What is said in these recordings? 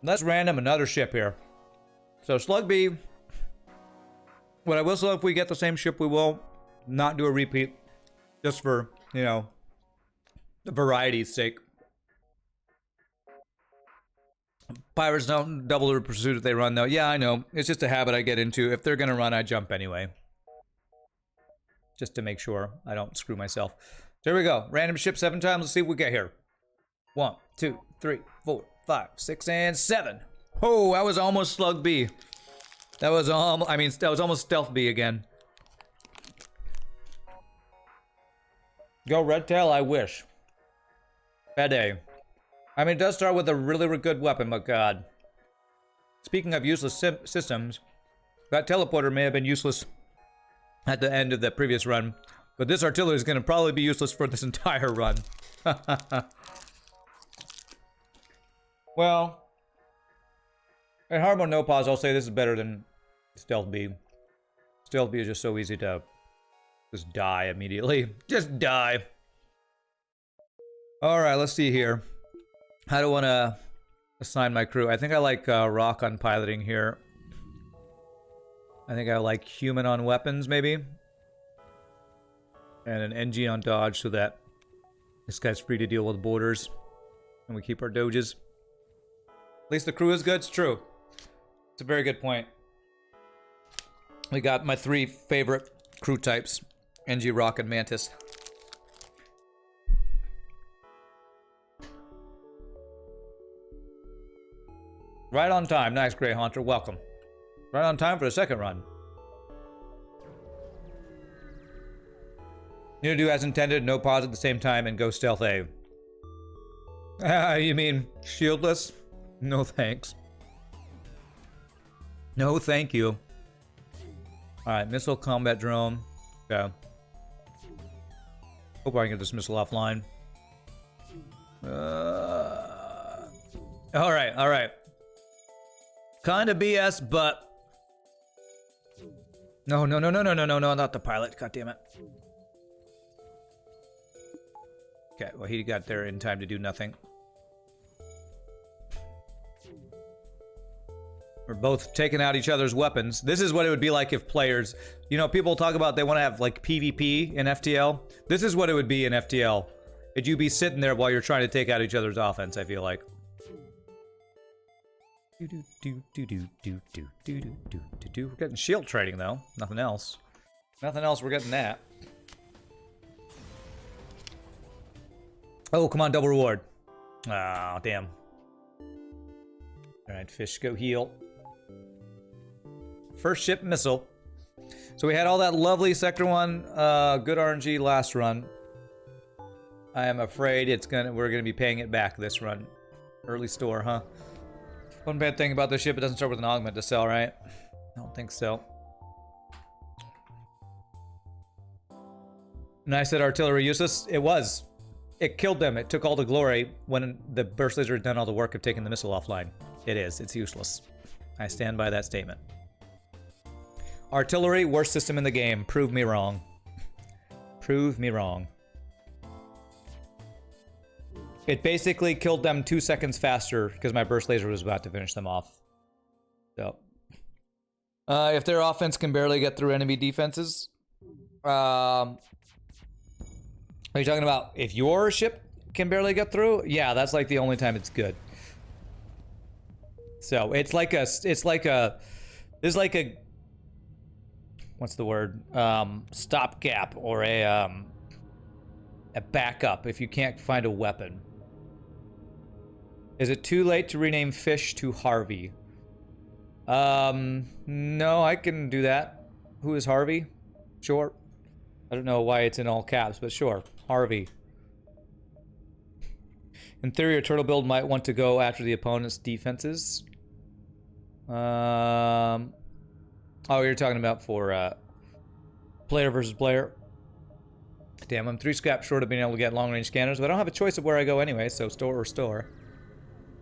Let's random another ship here. So Slug B. What I will say, if we get the same ship, we will not do a repeat. Just for, you know, the variety's sake. Pirates don't double the pursuit if they run, though. Yeah, I know. It's just a habit I get into. If they're going to run, I jump anyway. Just to make sure I don't screw myself. So here we go. Random ship 7 times. Let's see what we get here. 1, 2, 3, 4, 5, 6, and 7. Oh, that was almost Slug B. That was almost Stealth B again. Go Red Tail, I wish. Bad day. I mean, it does start with a really good weapon, but God. Speaking of useless systems, that teleporter may have been useless at the end of the previous run, but this artillery is going to probably be useless for this entire run. Well, in hard mode no pause, I'll say this is better than Stealth B. Stealth B is just so easy to just die immediately. Just die. Alright, let's see here. How do I want to assign my crew? I think I like rock on piloting here. I think I like human on weapons, maybe. And an NG on dodge so that this guy's free to deal with borders. And we keep our doges. At least the crew is good. It's true. It's a very good point. We got my 3 favorite crew types. NG, Rock, and Mantis. Right on time. Nice, Grey Haunter. Welcome. Right on time for the second run. Need to do as intended, no pause at the same time, and go Stealth A. You mean shieldless? No thanks. No thank you. Alright, missile combat drone. Okay. Hope I can get this missile offline. Alright, alright. Kinda BS, but... No, not the pilot. God damn it. Okay, well, he got there in time to do nothing. We're both taking out each other's weapons. This is what it would be like if players... You know, people talk about they want to have, like, PvP in FTL. This is what it would be in FTL. It'd you be sitting there while you're trying to take out each other's offense, I feel like. We're getting shield trading, though. Nothing else. Nothing else, we're getting that. Oh, come on, double reward. Ah, damn. Alright, fish, go heal. First ship missile. So we had all that lovely Sector 1, good RNG last run. I am afraid we're gonna be paying it back this run. Early store, huh? One bad thing about this ship, it doesn't start with an augment to sell, right? I don't think so. And I said artillery useless. It was. It killed them. It took all the glory when the burst laser had done all the work of taking the missile offline. It is. It's useless. I stand by that statement. Artillery, worst system in the game. Prove me wrong. Prove me wrong. It basically killed them 2 seconds faster because my burst laser was about to finish them off. So, if their offense can barely get through enemy defenses, are you talking about if your ship can barely get through? Yeah, that's like the only time it's good. So it's like a, what's the word? Stopgap or a backup if you can't find a weapon. Is it too late to rename Fish to Harvey? No, I can do that. Who is Harvey? Sure. I don't know why it's in all caps, but sure. Harvey. In theory, a turtle build might want to go after the opponent's defenses. Oh, you're talking about for player versus player. Damn, I'm 3 scraps short of being able to get long-range scanners, but I don't have a choice of where I go anyway, so store or store.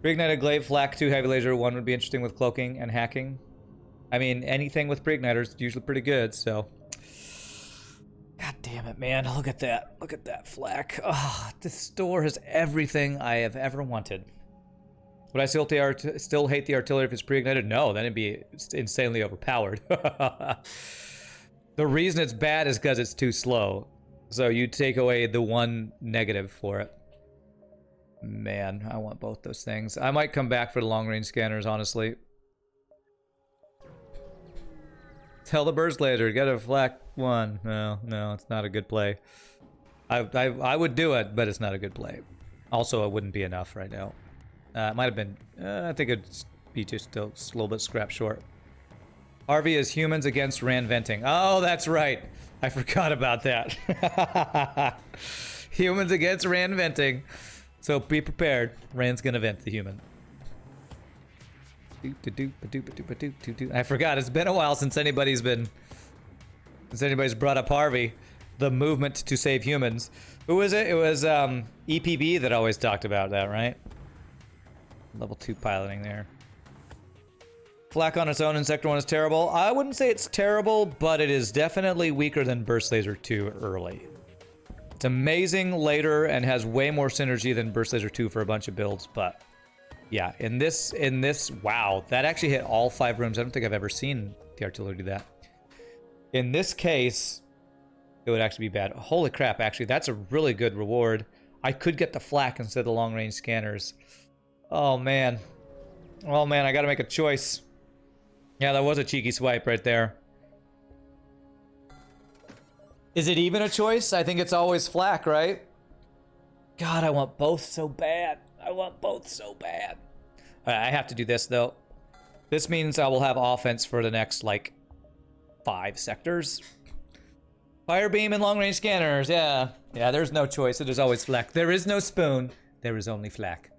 Pre-ignited glaive, flak, 2 heavy laser, 1 would be interesting with cloaking and hacking. I mean, anything with pre-igniters is usually pretty good, so... God damn it, man. Look at that. Look at that flak. Oh, this store has everything I have ever wanted. Would I still hate the artillery if it's pre-ignited? No, then it'd be insanely overpowered. The reason it's bad is because it's too slow. So you take away the one negative for it. Man, I want both those things. I might come back for the long-range scanners, honestly. Tell the burst laser, get a flak one. No, it's not a good play. I would do it, but it's not a good play. Also, it wouldn't be enough right now. It might have been, I think it'd be just a little bit scrap short. Harvey is humans against Rand venting. Oh, that's right. I forgot about that. Humans against Rand venting. So be prepared. Rand's gonna vent the human. I forgot. It's been a while since anybody's brought up Harvey. The movement to save humans. Who was it? It was EPB that always talked about that, right? Level 2 piloting there. Flak on its own in Sector 1 is terrible. I wouldn't say it's terrible, but it is definitely weaker than Burst Laser 2 early. It's amazing later and has way more synergy than Burst Laser 2 for a bunch of builds, but yeah, in this, wow, that actually hit all 5 rooms. I don't think I've ever seen the artillery do that. In this case, it would actually be bad. Holy crap, actually, that's a really good reward. I could get the flak instead of the long-range scanners. Oh, man. Oh, man, I gotta make a choice. Yeah, that was a cheeky swipe right there. Is it even a choice? I think it's always flak, right? God, I want both so bad. I want both so bad. All right, I have to do this, though. This means I will have offense for the next, like, 5 sectors. Fire beam and long-range scanners, yeah. Yeah, there's no choice. It is always flak. There is no spoon. There is only flak.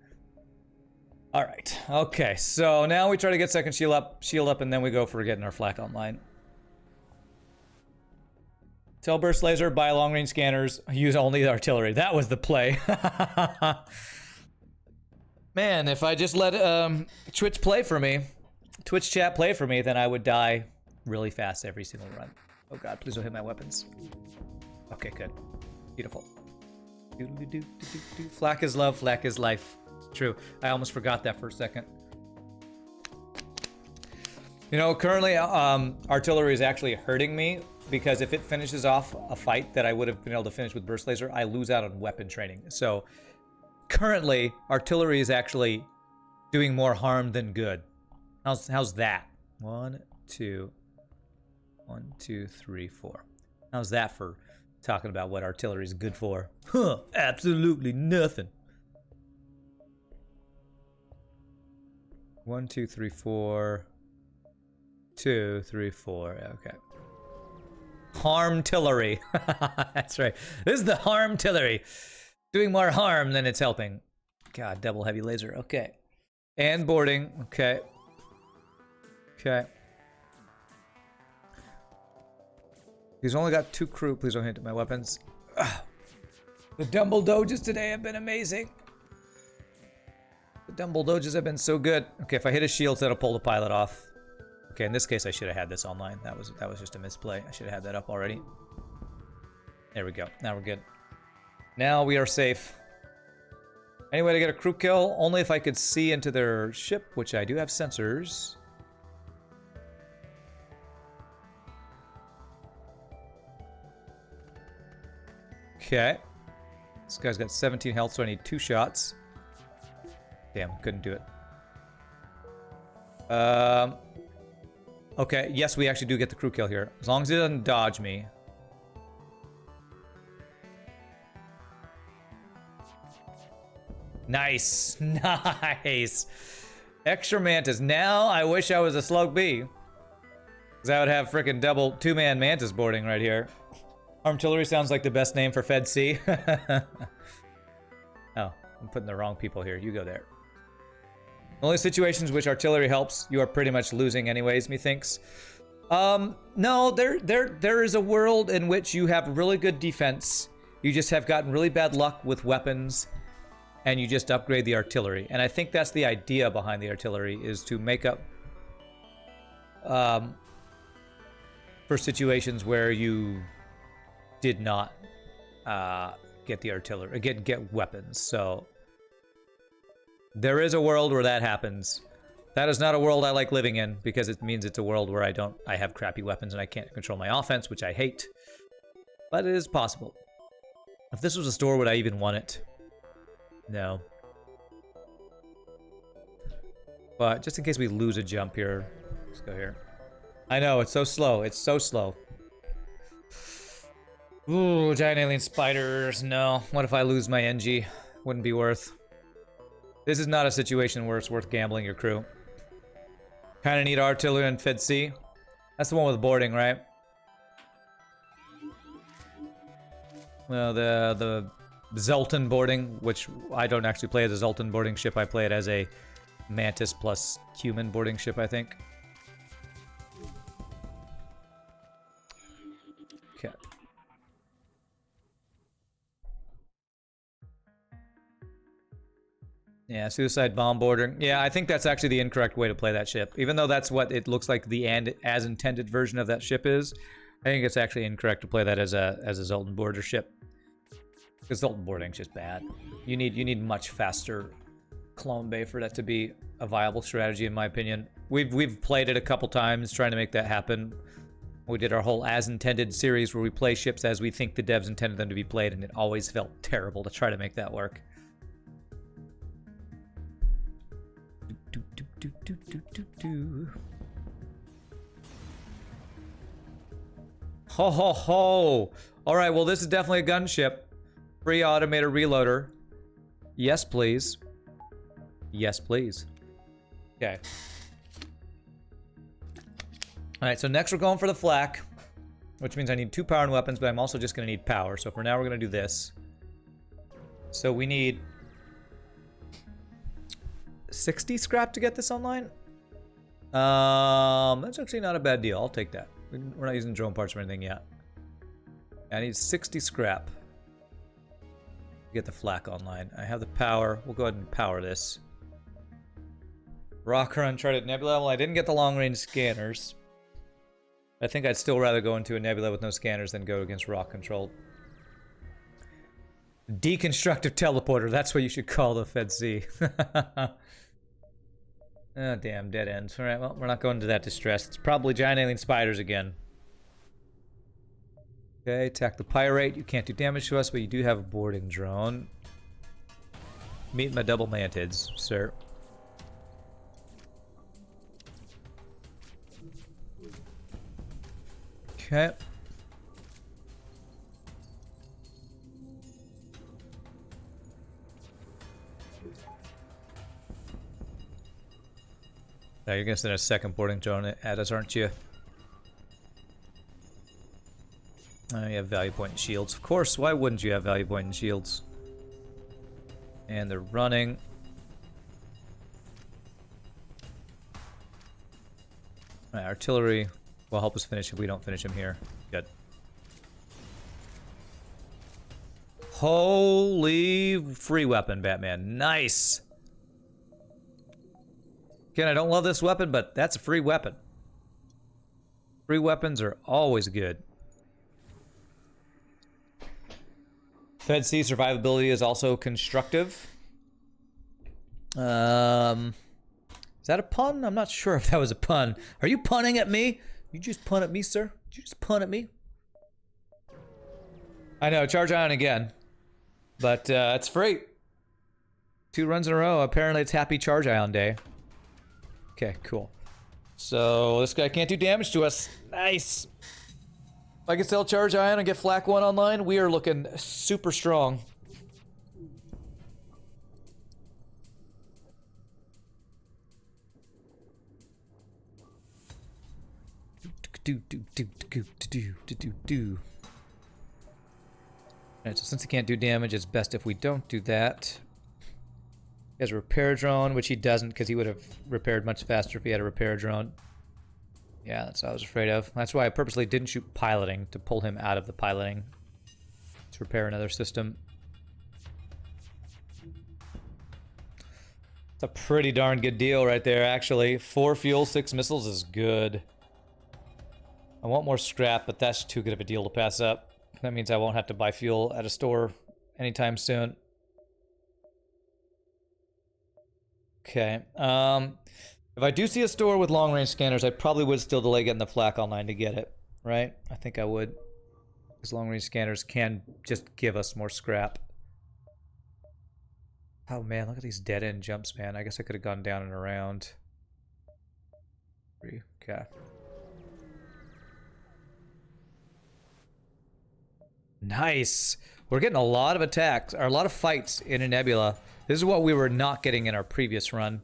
All right. Okay, so now we try to get second shield up, and then we go for getting our flak online. Tell burst laser, buy long-range scanners, use only the artillery. That was the play. Man, if I just let Twitch play for me, Twitch chat play for me, then I would die really fast every single run. Oh god, please don't hit my weapons. Okay, good. Beautiful. Flak is love, flak is life. True. I almost forgot that for a second. You know, currently artillery is actually hurting me because if it finishes off a fight that I would have been able to finish with burst laser, I lose out on weapon training. So currently artillery is actually doing more harm than good. How's that? 1, 2, 3, 4. How's that for talking about what artillery is good for? Huh, absolutely nothing. 1, 2, 3, 4. 2, 3, 4. Okay. Harm-tillery. That's right. This is the harm-tillery. Doing more harm than it's helping. God, double heavy laser. Okay. And boarding. Okay. Okay. He's only got 2 crew. Please don't hit my weapons. Ugh. The Dumble Doges today have been amazing. The Dumble Doges have been so good. Okay, if I hit his shields, that'll pull the pilot off. Okay, in this case, I should have had this online. That was just a misplay. I should have had that up already. There we go. Now we're good. Now we are safe. Any way to get a crew kill? Only if I could see into their ship, which I do have sensors. Okay. This guy's got 17 health, so I need 2 shots. Damn, couldn't do it. Okay, yes, we actually do get the crew kill here. As long as it doesn't dodge me. Nice. Nice. Extra mantis. Now I wish I was a slug B. Because I would have freaking double 2-man mantis boarding right here. Artillery sounds like the best name for Fed C. Oh, I'm putting the wrong people here. You go there. Only situations which artillery helps, you are pretty much losing anyways, methinks. No, there is a world in which you have really good defense. You just have gotten really bad luck with weapons, and you just upgrade the artillery. And I think that's the idea behind the artillery, is to make up for situations where you did not get the artillery, get weapons. So There is a world where that happens. That is not a world I like living in, because it means it's a world where I have crappy weapons and I can't control my offense, which I hate. But it is possible. If this was a store, would I even want it? No. But just in case we lose a jump here, let's go here. I know, it's so slow. It's so slow. Ooh, giant alien spiders. No. What if I lose my NG? Wouldn't be worth. This is not a situation where it's worth gambling your crew. Kind of need artillery and Fed C. That's the one with boarding, right? Well, the Zoltan boarding, which I don't actually play as a Zoltan boarding ship. I play it as a Mantis plus human boarding ship, I think. Okay. Yeah, suicide bomb boarding. Yeah, I think that's actually the incorrect way to play that ship. Even though that's what it looks like the as intended version of that ship is, I think it's actually incorrect to play that as a Zoltan boarder ship. Because Zoltan boarding's just bad. You need much faster clone bay for that to be a viable strategy, in my opinion. We've played it a couple times trying to make that happen. We did our whole as intended series where we play ships as we think the devs intended them to be played, and it always felt terrible to try to make that work. Ho ho ho! Alright, well this is definitely a gunship. Free automated reloader. Yes, please. Yes, please. Okay. Alright, so next we're going for the flak. Which means I need 2 power and weapons, but I'm also just going to need power. So for now we're going to do this. So we need 60 scrap to get this online? That's actually not a bad deal. I'll take that. We're not using drone parts or anything yet. I need 60 scrap to get the flak online. I have the power. We'll go ahead and power this. Rocker Uncharted Nebula. Well, I didn't get the long-range scanners. I think I'd still rather go into a nebula with no scanners than go against rock control. Deconstructive teleporter. That's what you should call the Fed C. Oh, damn, dead ends. Alright, well, we're not going to that distress. It's probably giant alien spiders again. Okay, attack the pirate. You can't do damage to us, but you do have a boarding drone. Meet my double mantids, sir. Okay. Now you're gonna send a second boarding drone at us, aren't you? Oh, you have value point and shields. Of course, why wouldn't you have value point and shields? And they're running. Right, artillery will help us finish if we don't finish him here. Good. Holy free weapon, Batman. Nice! Again, I don't love this weapon, but that's a free weapon. Free weapons are always good. Fed C survivability is also constructive. Is that a pun? I'm not sure if that was a pun. Are you punning at me? You just pun at me, sir? Did you just pun at me? I know, charge ion again. But it's free. 2 runs in a row. Apparently it's happy charge ion day. Okay, cool. So this guy can't do damage to us. Nice. If I can sell charge ion and get flak 1 online, we are looking super strong. Alright, so since he can't do damage, it's best if we don't do that. He has a repair drone, which he doesn't because he would have repaired much faster if he had a repair drone. Yeah, that's what I was afraid of. That's why I purposely didn't shoot piloting, to pull him out of the piloting. To repair another system. It's a pretty darn good deal right there, actually. 4 fuel, 6 missiles is good. I want more scrap, but that's too good of a deal to pass up. That means I won't have to buy fuel at a store anytime soon. Okay. If I do see a store with long-range scanners, I probably would still delay getting the flak online to get it, right? I think I would. Because long-range scanners can just give us more scrap. Oh man, look at these dead-end jumps, man. I guess I could have gone down and around. Okay. Nice. We're getting a lot of attacks, or a lot of fights in a nebula. This is what we were not getting in our previous run.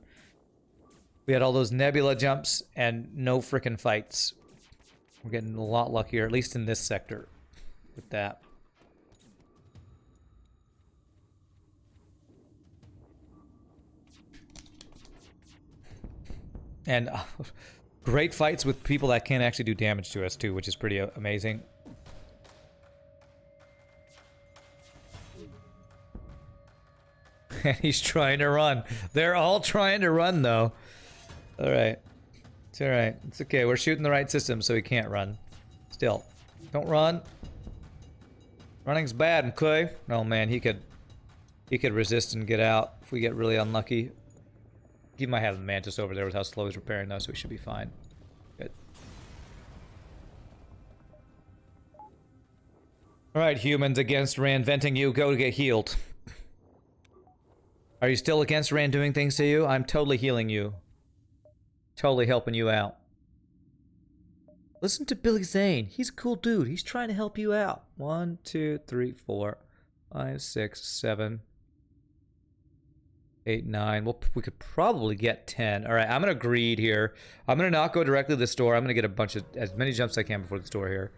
We had all those nebula jumps and no frickin' fights. We're getting a lot luckier, at least in this sector, with that. And great fights with people that can't actually do damage to us too, which is pretty amazing. And he's trying to run. They're all trying to run though. Alright. It's alright. It's okay. We're shooting the right system so he can't run. Still. Don't run. Running's bad, okay? Oh man, he could resist and get out if we get really unlucky. He might have the Mantis over there with how slow he's repairing though, so we should be fine. Good. Alright, humans against Rand venting you. Go to get healed. Are you still against Rand doing things to you? I'm totally healing you. Totally helping you out. Listen to Billy Zane. He's a cool dude. He's trying to help you out. 1, 2, 3, 4, 5, 6, 7, 8, 9. Well, we could probably get 10. All right, I'm gonna greed here. I'm gonna not go directly to the store. I'm gonna get a bunch of as many jumps as I can before the store here.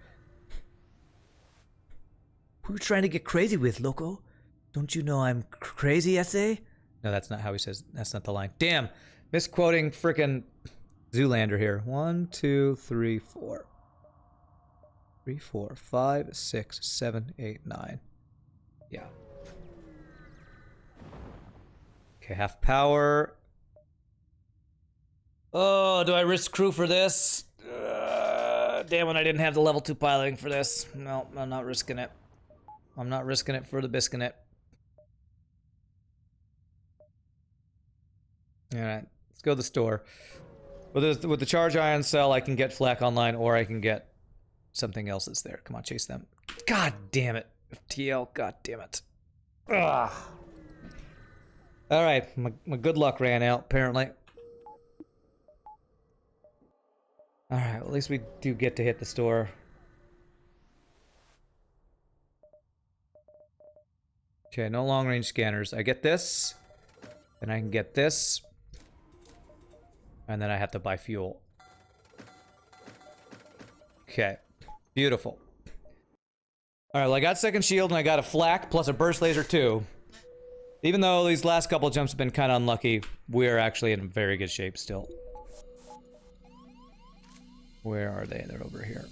Who you trying to get crazy with, loco? Don't you know I'm crazy, SA? No, that's not how he says. That's not the line. Damn, misquoting frickin' Zoolander here. 1, 2, 3, 4. 3, 4, 5, 6, 7, 8, 9. Yeah. Okay, half power. Oh, do I risk crew for this? Damn it, I didn't have the level 2 piloting for this. No, I'm not risking it. I'm not risking it for the biscuit. Alright, let's go to the store. With the charge ion cell, I can get flak online, or I can get something else that's there. Come on, chase them. God damn it. FTL, god damn it. Ugh. Alright, my good luck ran out, apparently. Alright, well, at least we do get to hit the store. Okay, no long-range scanners. I get this, then I can get this, and then I have to buy fuel. Okay, beautiful. Alright, well I got second shield and I got a flak plus a burst laser too. Even though these last couple of jumps have been kind of unlucky, we're actually in very good shape still. Where are they? They're over here.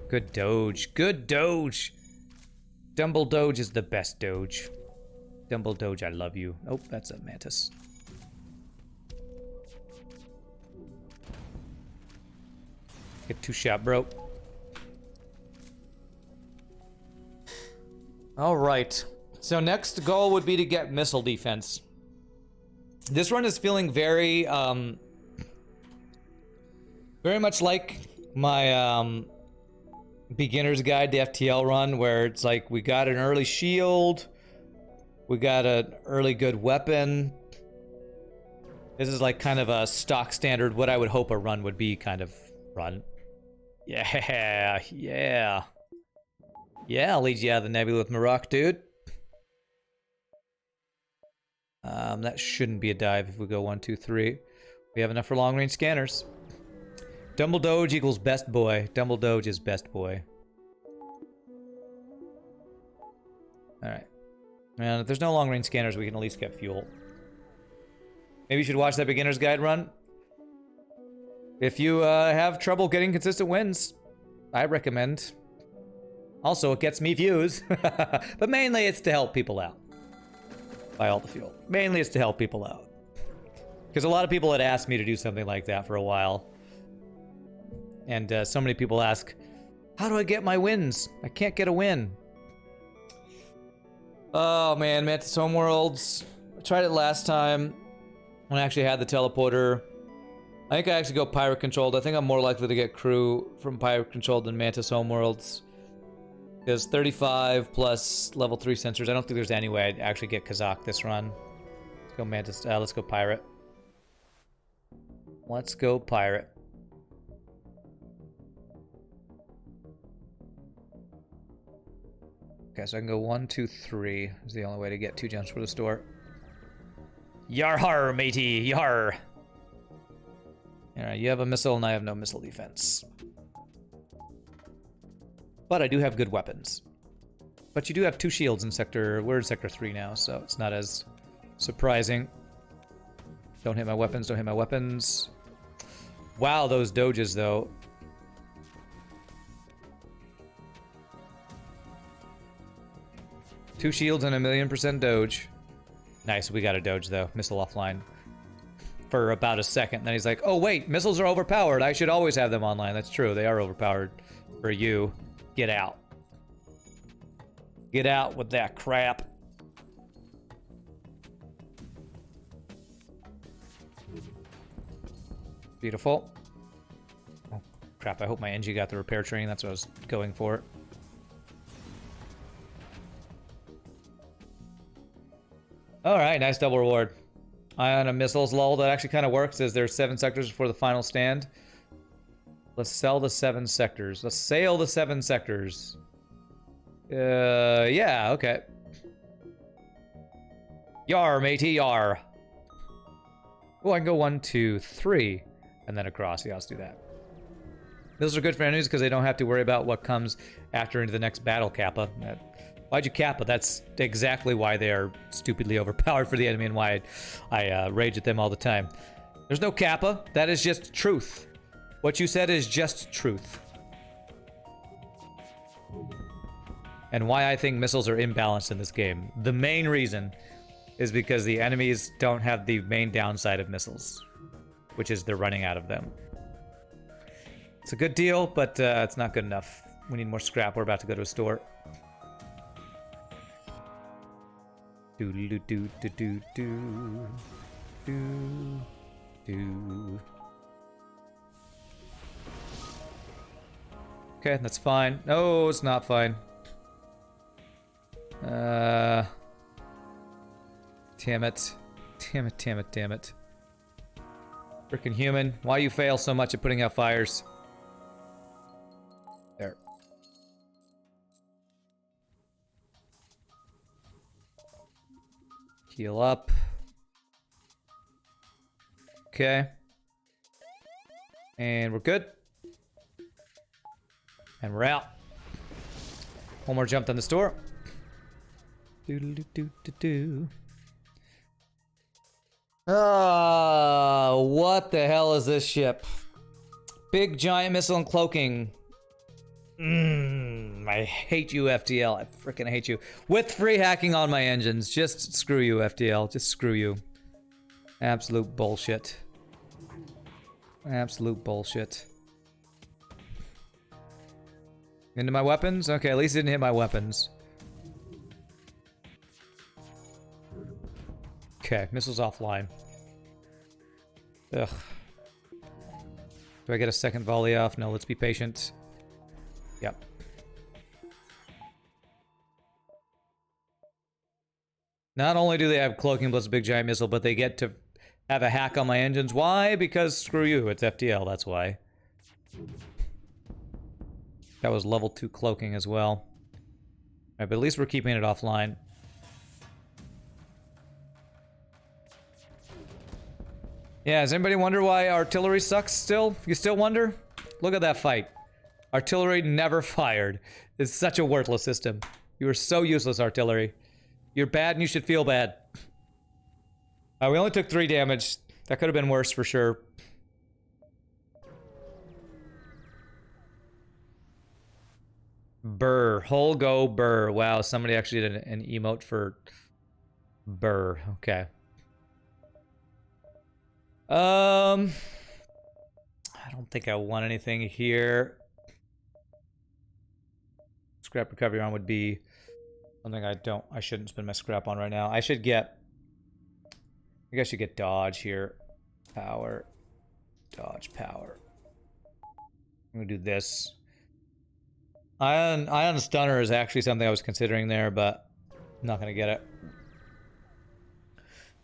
Good Doge. Good Doge. Dumble Doge is the best Doge. Dumble Doge, I love you. Oh, that's a Mantis. Get 2 shot, bro. Alright. So next goal would be to get missile defense. This run is feeling very, very much like my, beginner's guide to FTL run, where it's like we got an early shield, we got an early good weapon. This is like kind of a stock standard, what I would hope a run would be kind of run. Yeah, yeah. Yeah, I'll lead you out of the nebula with Maroc, dude. That shouldn't be a dive if we go 1, 2, 3. We have enough for long-range scanners. Dumble Doge equals best boy. Dumble Doge is best boy. Alright. And if there's no long-range scanners, we can at least get fuel. Maybe you should watch that beginner's guide run. If you have trouble getting consistent wins, I recommend. Also, it gets me views. But mainly it's to help people out. Buy all the fuel. Mainly it's to help people out. Because a lot of people had asked me to do something like that for a while. And so many people ask, how do I get my wins? I can't get a win. Oh man, Mantis Homeworlds. I tried it last time when I actually had the teleporter. I think I actually go pirate controlled. I think I'm more likely to get crew from pirate controlled than Mantis Homeworlds. Because 35 plus level 3 sensors. I don't think there's any way I'd actually get Kazakh this run. Let's go Mantis. Let's go pirate. Let's go pirate. Okay, so I can go 1, 2, 3 is the only way to get 2 gems for the store. Yar har, matey, yar. Alright, you have a missile and I have no missile defense. But I do have good weapons. But you do have 2 shields in sector, we're in sector 3 now, so it's not as surprising. Don't hit my weapons, don't hit my weapons. Wow, those doges though. Two shields and 1,000,000% doge. Nice, we got a doge though. Missile offline. For about a second. Then he's like, oh wait, missiles are overpowered. I should always have them online. That's true, they are overpowered. For you. Get out. Get out with that crap. Beautiful. Oh, crap, I hope my NG got the repair train. That's what I was going for. Alright, nice double reward. Ion and missiles, lol. That actually kind of works as there's 7 sectors before the final stand. Let's sell the 7 sectors. Let's sail the 7 sectors. Yeah, okay. Yar, matey, yar. Oh, I can go 1, 2, 3. And then across. Yeah, let's do that. Those are good for enemies because they don't have to worry about what comes after into the next battle, Kappa. Why'd you Kappa? That's exactly why they are stupidly overpowered for the enemy and why I rage at them all the time. There's no Kappa. That is just truth. What you said is just truth. And why I think missiles are imbalanced in this game. The main reason is because the enemies don't have the main downside of missiles, which is they're running out of them. It's a good deal, but it's not good enough. We need more scrap. We're about to go to a store. Do do do do do do do do. Okay, that's fine. No, it's not fine. Damn it. Damn it, damn it, damn it. Frickin' human. Why you fail so much at putting out fires? There. Heal up. Okay. And we're good. And we're out. One more jump on the store. Do-do-do-do-do-do. What the hell is this ship? Big giant missile and cloaking. I hate you, FTL. I freaking hate you. With free hacking on my engines. Just screw you, FTL. Just screw you. Absolute bullshit. Absolute bullshit. Into my weapons? Okay, at least it didn't hit my weapons. Okay, missiles offline. Ugh. Do I get a second volley off? No, let's be patient. Yep. Not only do they have cloaking plus a big giant missile, but they get to have a hack on my engines. Why? Because screw you, it's FTL, that's why. That was level 2 cloaking as well. Alright, but at least we're keeping it offline. Yeah, does anybody wonder why artillery sucks still? You still wonder? Look at that fight. Artillery never fired. It's such a worthless system. You are so useless, artillery. You're bad and you should feel bad. We only took 3 damage. That could have been worse for sure. Burr. Whole go burr. Wow, somebody actually did an emote for burr. Okay. I don't think I want anything here. Scrap recovery arm would be Something I shouldn't spend my scrap on right now. I think I should get dodge here. Power. Dodge, power. I'm gonna do this. Ion Stunner is actually something I was considering there, but I'm not gonna get it.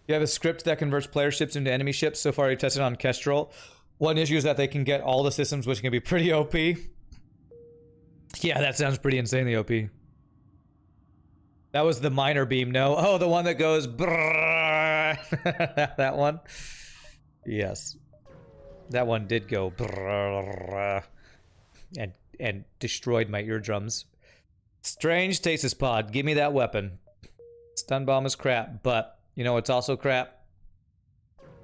You have a script that converts player ships into enemy ships. So far, you tested on Kestrel. One issue is that they can get all the systems, which can be pretty OP. Yeah, that sounds pretty insanely OP. That was the minor beam, no? Oh, the one that goes brrrr. That one? Yes. That one did go brrrr and destroyed my eardrums. Strange stasis pod. Give me that weapon. Stun bomb is crap, but you know it's also crap?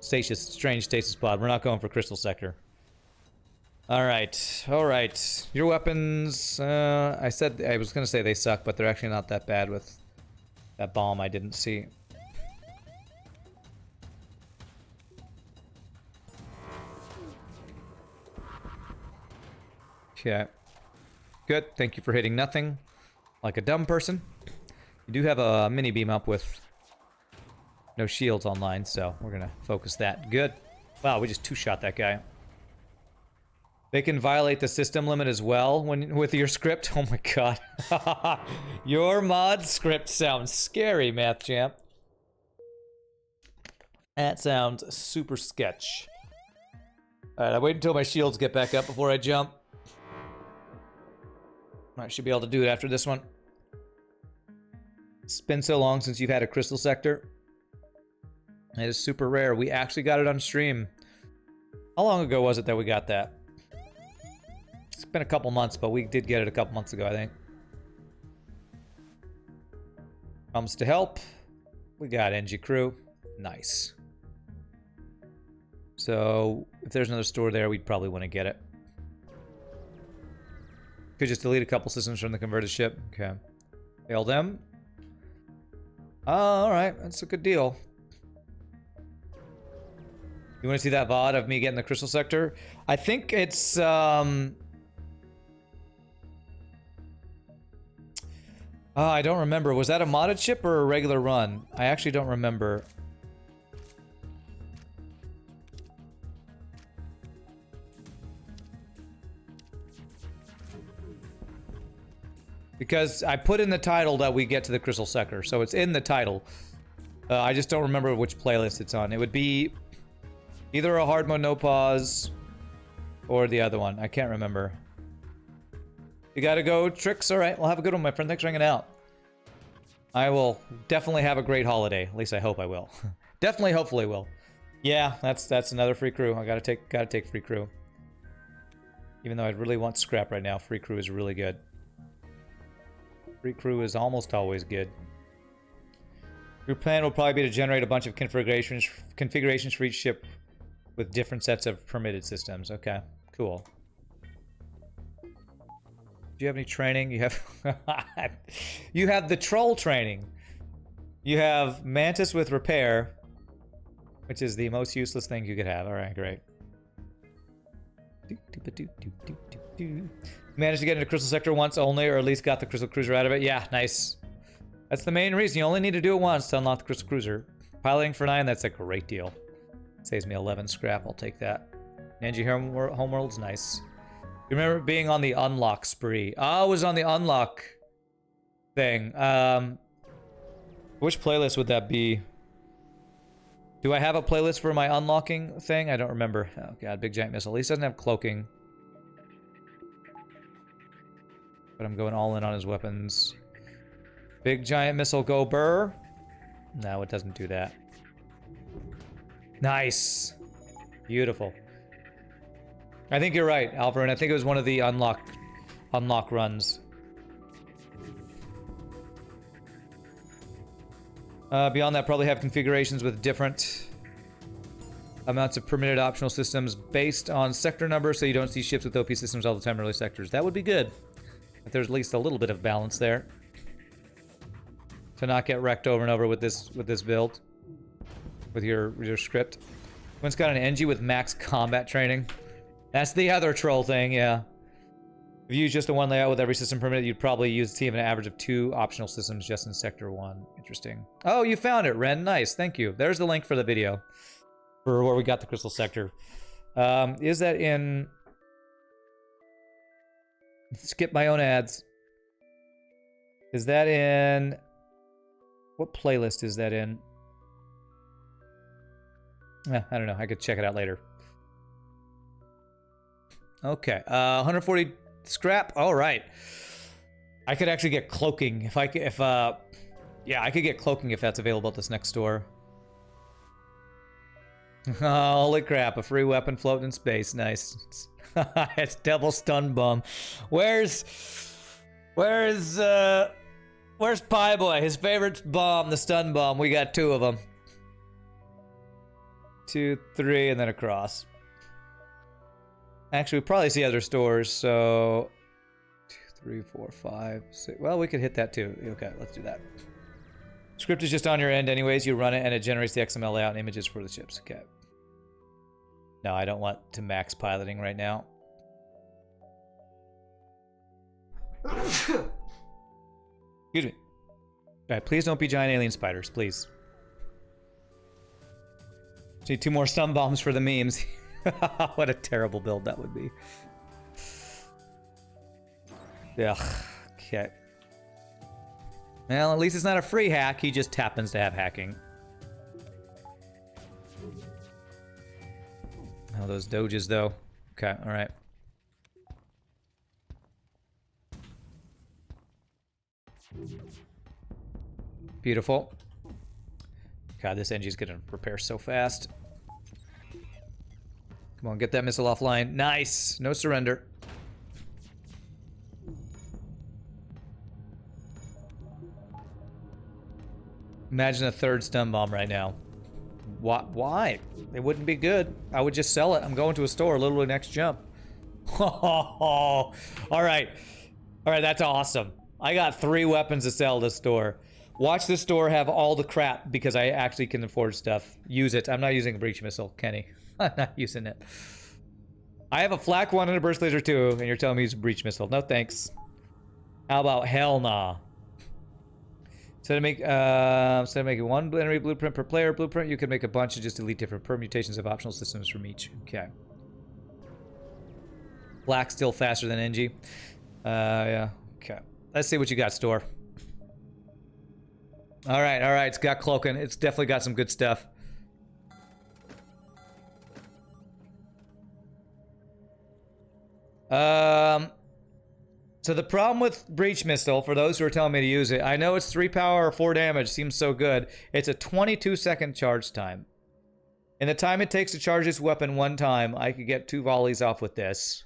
Strange stasis pod. We're not going for crystal sector. Alright. Alright. Your weapons, I said I was gonna say they suck, but they're actually not that bad with that bomb I didn't see. Okay. Good. Thank you for hitting nothing. Like a dumb person. You do have a mini beam up with no shields online, so we're gonna focus that. Good. Wow, we just two-shot that guy. They can violate the system limit as well with your script. Oh my god. Your mod script sounds scary, Math Champ. That sounds super sketch. Alright, I wait until my shields get back up before I jump. I should be able to do it after this one. It's been so long since you've had a crystal sector. It is super rare. We actually got it on stream. How long ago was it that we got that? It's been a couple months, but we did get it a couple months ago, I think. Comes to help. We got NG Crew. Nice. So, if there's another store there, we'd probably want to get it. Could just delete a couple systems from the converted ship. Okay. Fail them. Alright, that's a good deal. You want to see that VOD of me getting the crystal sector? I think it's, I don't remember. Was that a modded ship or a regular run? I actually don't remember. Because I put in the title that we get to the crystal sector, so it's in the title. I just don't remember which playlist it's on. It would be either a hard mode no pause or the other one. I can't remember. You gotta go, Tricks. All right, well, have a good one, my friend. Thanks for hanging out. I will definitely have a great holiday. At least I hope I will. Definitely, hopefully will. Yeah, that's another free crew. I gotta take free crew. Even though I really want scrap right now, free crew is really good. Free crew is almost always good. Your plan will probably be to generate a bunch of configurations for each ship with different sets of permitted systems. Okay, cool. Do you have any training? You have you have the troll training. You have Mantis with repair, which is the most useless thing you could have. All right, great. Managed to get into Crystal Sector once only, or at least got the Crystal Cruiser out of it. Yeah, nice. That's the main reason. You only need to do it once to unlock the Crystal Cruiser. Piloting for 9, that's a great deal. Saves me 11 scrap, I'll take that. Angie Homeworld's nice. You remember being on the unlock spree? I was on the unlock thing. Which playlist would that be? Do I have a playlist for my unlocking thing? I don't remember. Oh god, big giant missile. At least doesn't have cloaking. But I'm going all in on his weapons. Big giant missile go burr. No, it doesn't do that. Nice. Beautiful. I think you're right, Alvaro, I think it was one of the unlock runs. Beyond that, probably have configurations with different amounts of permitted optional systems based on sector number, so you don't see ships with OP systems all the time in early sectors. That would be good. If there's at least a little bit of balance there. To not get wrecked over and over with this build. With your script. One's got an NG with max combat training. That's the other troll thing, yeah. If you use just the one layout with every system permitted, you'd probably use a team an average of 2 optional systems just in Sector 1. Interesting. Oh, you found it, Ren. Nice. Thank you. There's the link for the video for where we got the Crystal Sector. Is that in... Skip my own ads. Is that in... What playlist is that in? I don't know. I could check it out later. Okay. 140 scrap. All right. I could actually get cloaking if I could. Yeah, I could get cloaking if that's available at this next store. Holy crap! A free weapon floating in space. Nice. It's double stun bomb. Where's Pie Boy? His favorite bomb, the stun bomb. We got 2 of them. 2, 3, and then across. Actually, we probably see other stores, so 2, 3, 4, 5, 6. Well, we could hit that too. Okay, let's do that. Script is just on your end anyways. You run it and it generates the XML layout and images for the ships. Okay. No, I don't want to max piloting right now. Excuse me. Alright, please don't be giant alien spiders, please. Just need 2 more stun bombs for the memes. What a terrible build that would be. Yeah. Okay. Well, at least it's not a free hack. He just happens to have hacking. Oh, those doges, though. Okay, alright. Beautiful. God, this NG's gonna repair so fast. Come on, get that missile offline. Nice! No surrender. Imagine a 3rd stun bomb right now. Why? It wouldn't be good. I would just sell it. I'm going to a store, literally next jump. All right. All right, that's awesome. I got 3 weapons to sell this store. Watch this store have all the crap because I actually can afford stuff. Use it. I'm not using a breach missile, Kenny. I'm not using it. I have a flak 1 and a burst laser 2, and you're telling me use a breach missile. No thanks. How about hell nah? Instead of making 1 binary blueprint per player blueprint, you can make a bunch and just delete different permutations of optional systems from each. Okay. Black still faster than NG. Yeah. Okay. Let's see what you got, store. All right. It's got cloaking. It's definitely got some good stuff. So the problem with Breach Missile, for those who are telling me to use it, I know it's 3 power or 4 damage, seems so good. It's a 22-second charge time. In the time it takes to charge this weapon 1 time, I could get 2 volleys off with this.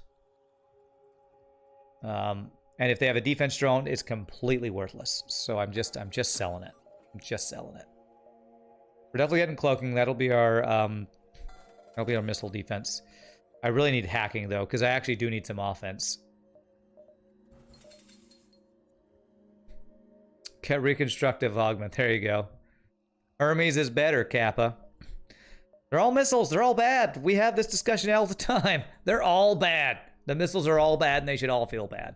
And if they have a defense drone, it's completely worthless. So I'm just selling it. I'm just selling it. We're definitely getting cloaking. That'll be our missile defense. I really need hacking though, because I actually do need some offense. Reconstructive augment. There you go. Hermes is better, Kappa. They're all missiles. They're all bad. We have this discussion all the time. They're all bad. The missiles are all bad, and they should all feel bad.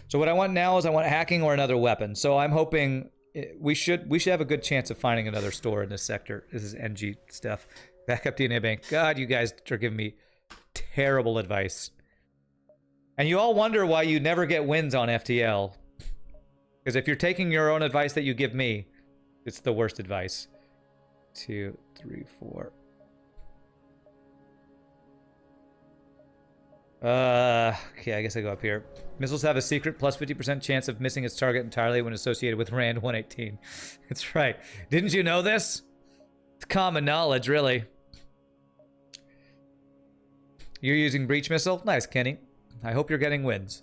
So what I want now is I want hacking or another weapon. So I'm hoping we should have a good chance of finding another store in this sector. This is NG stuff. Backup DNA bank. God, you guys are giving me terrible advice. And you all wonder why you never get wins on FTL. Because if you're taking your own advice that you give me, it's the worst advice. 2, 3, 4. Okay, I guess I go up here. Missiles have a secret plus 50% chance of missing its target entirely when associated with RAND 118. That's right. Didn't you know this? It's common knowledge, really. You're using Breach Missile? Nice, Kenny. I hope you're getting wins.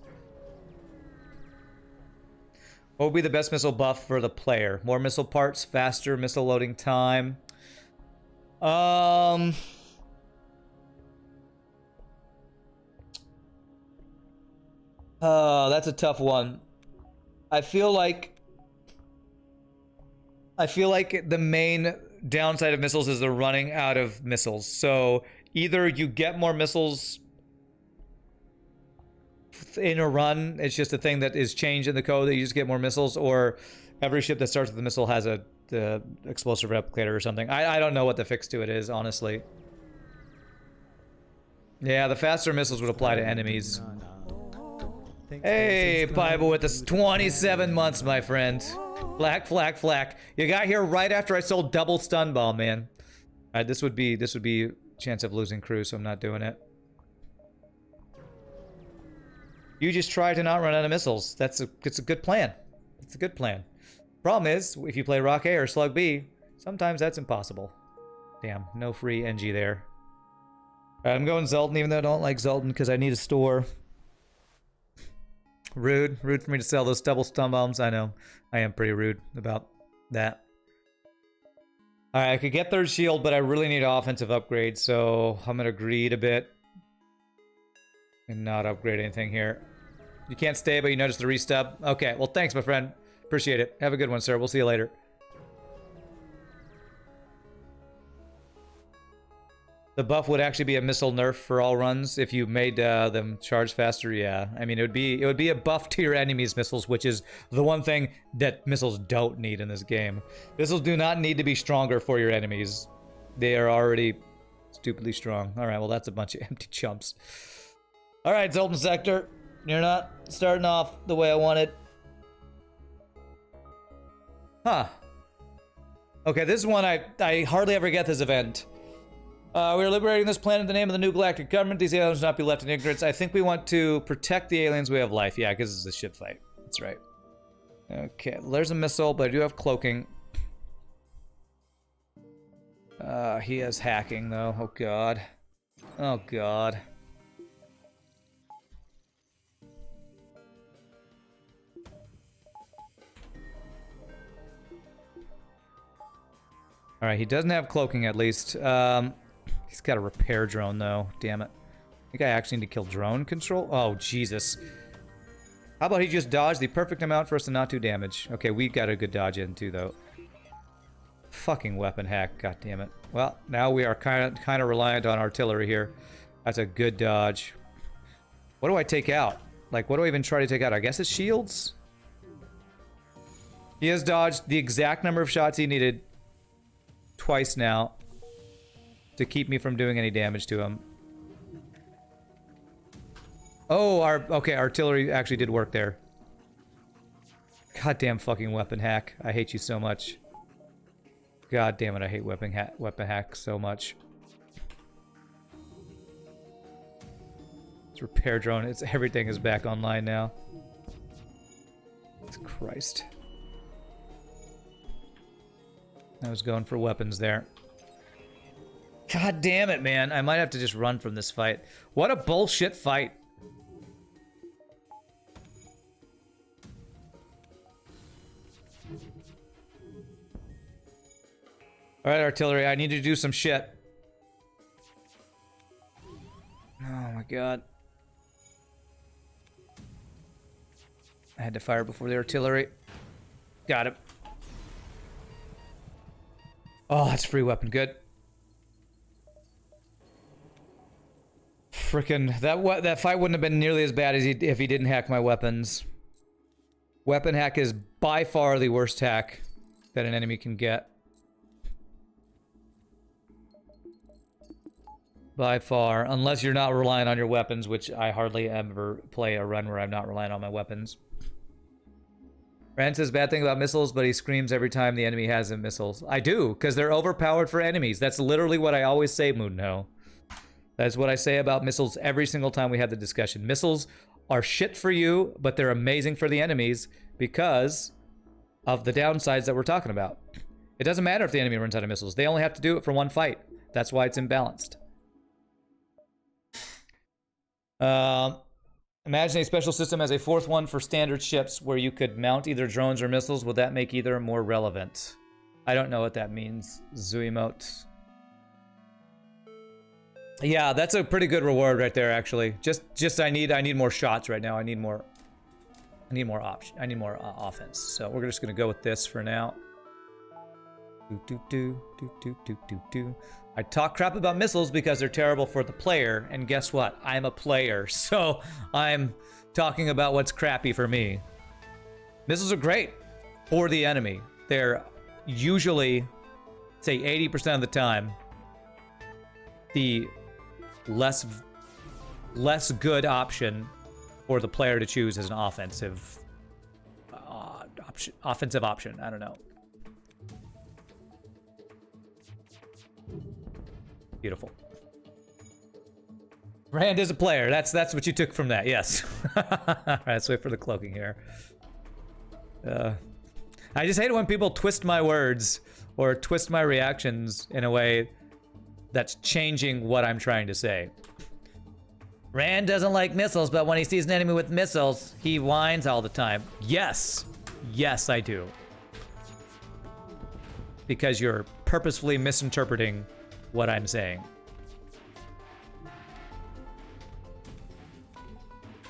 What would be the best missile buff for the player? More missile parts, faster missile loading time. That's a tough one. I feel like the main downside of missiles is the running out of missiles. So either you get more missiles in a run, it's just a thing that is changed in the code that you just get more missiles, or every ship that starts with a missile has the explosive replicator or something. I don't know what the fix to it is, honestly. Yeah, the faster missiles would apply to enemies. Hey, Bible with us 27 months, my friend. Flack, flack, flack. You got here right after I sold double stun bomb, man. Alright, this would be chance of losing crew, so I'm not doing it. You just try to not run out of missiles. It's a good plan. It's a good plan. Problem is, if you play Rock A or Slug B, sometimes that's impossible. Damn, no free NG there. Alright, I'm going Zoltan, even though I don't like Zoltan because I need a store. Rude for me to sell those double stun bombs. I know, I am pretty rude about that. Alright, I could get third shield, but I really need an offensive upgrade, so I'm gonna greed a bit and not upgrade anything here. You can't stay, but you noticed the restub. Okay, well, thanks, my friend. Appreciate it. Have a good one, sir. We'll see you later. The buff would actually be a missile nerf for all runs if you made them charge faster. Yeah, I mean it would be a buff to your enemy's missiles, which is the one thing that missiles don't need in this game. Missiles do not need to be stronger for your enemies. They are already stupidly strong. All right, well that's a bunch of empty chumps. All right, Zoltan Sector, you're not starting off the way I wanted. Huh. Okay, this is one I hardly ever get this event. We are liberating this planet in the name of the new galactic government. These aliens will not be left in ignorance. I think we want to protect the aliens' way of life. Yeah, because it's a ship fight. That's right. Okay, there's a missile, but I do have cloaking. He has hacking, though. Oh, God. Oh, God. Alright, he doesn't have cloaking, at least. He's got a repair drone, though. Damn it. I think I actually need to kill drone control? Oh, Jesus. How about he just dodged the perfect amount for us to not do damage? Okay, we got a good dodge in, too, though. Fucking weapon hack. God damn it. Well, now we are kind of reliant on artillery here. That's a good dodge. What do I take out? Like, what do I even try to take out? I guess it's shields? He has dodged the exact number of shots he needed twice now to keep me from doing any damage to him. Oh, okay, artillery actually did work there. Goddamn fucking weapon hack. I hate you so much. God damn it, I hate weapon hack so much. It's repair drone. Everything is back online now. Christ. I was going for weapons there. God damn it, man. I might have to just run from this fight. What a bullshit fight. Alright, artillery, I need to do some shit. Oh my god. I had to fire before the artillery. Got it. Oh, that's free weapon. Good. Frickin' that fight wouldn't have been nearly as bad as if he didn't hack my weapons. Weapon hack is by far the worst hack that an enemy can get. By far. Unless you're not relying on your weapons, which I hardly ever play a run where I'm not relying on my weapons. Rand says bad thing about missiles, but he screams every time the enemy has him missiles. I do, because they're overpowered for enemies. That's literally what I always say, Moonho. That's what I say about missiles every single time we have the discussion. Missiles are shit for you, but they're amazing for the enemies because of the downsides that we're talking about. It doesn't matter if the enemy runs out of missiles. They only have to do it for one fight. That's why it's imbalanced. Imagine a special system as a fourth one for standard ships where you could mount either drones or missiles. Would that make either more relevant? I don't know what that means. Zuimote. Yeah, that's a pretty good reward right there, actually. Just I need more shots right now. I need more option. I need more offense. So we're just gonna go with this for now. I talk crap about missiles because they're terrible for the player, and guess what? I'm a player, so I'm talking about what's crappy for me. Missiles are great for the enemy. They're usually, say 80% of the time, the less good option for the player to choose as an offensive option. I don't know. Beautiful. Rand is a player. That's what you took from that. Yes. All right, let's wait for the cloaking here. I just hate it when people twist my words or twist my reactions in a way that's changing what I'm trying to say. Rand doesn't like missiles, but when he sees an enemy with missiles, he whines all the time. Yes. Yes, I do. Because you're purposefully misinterpreting what I'm saying.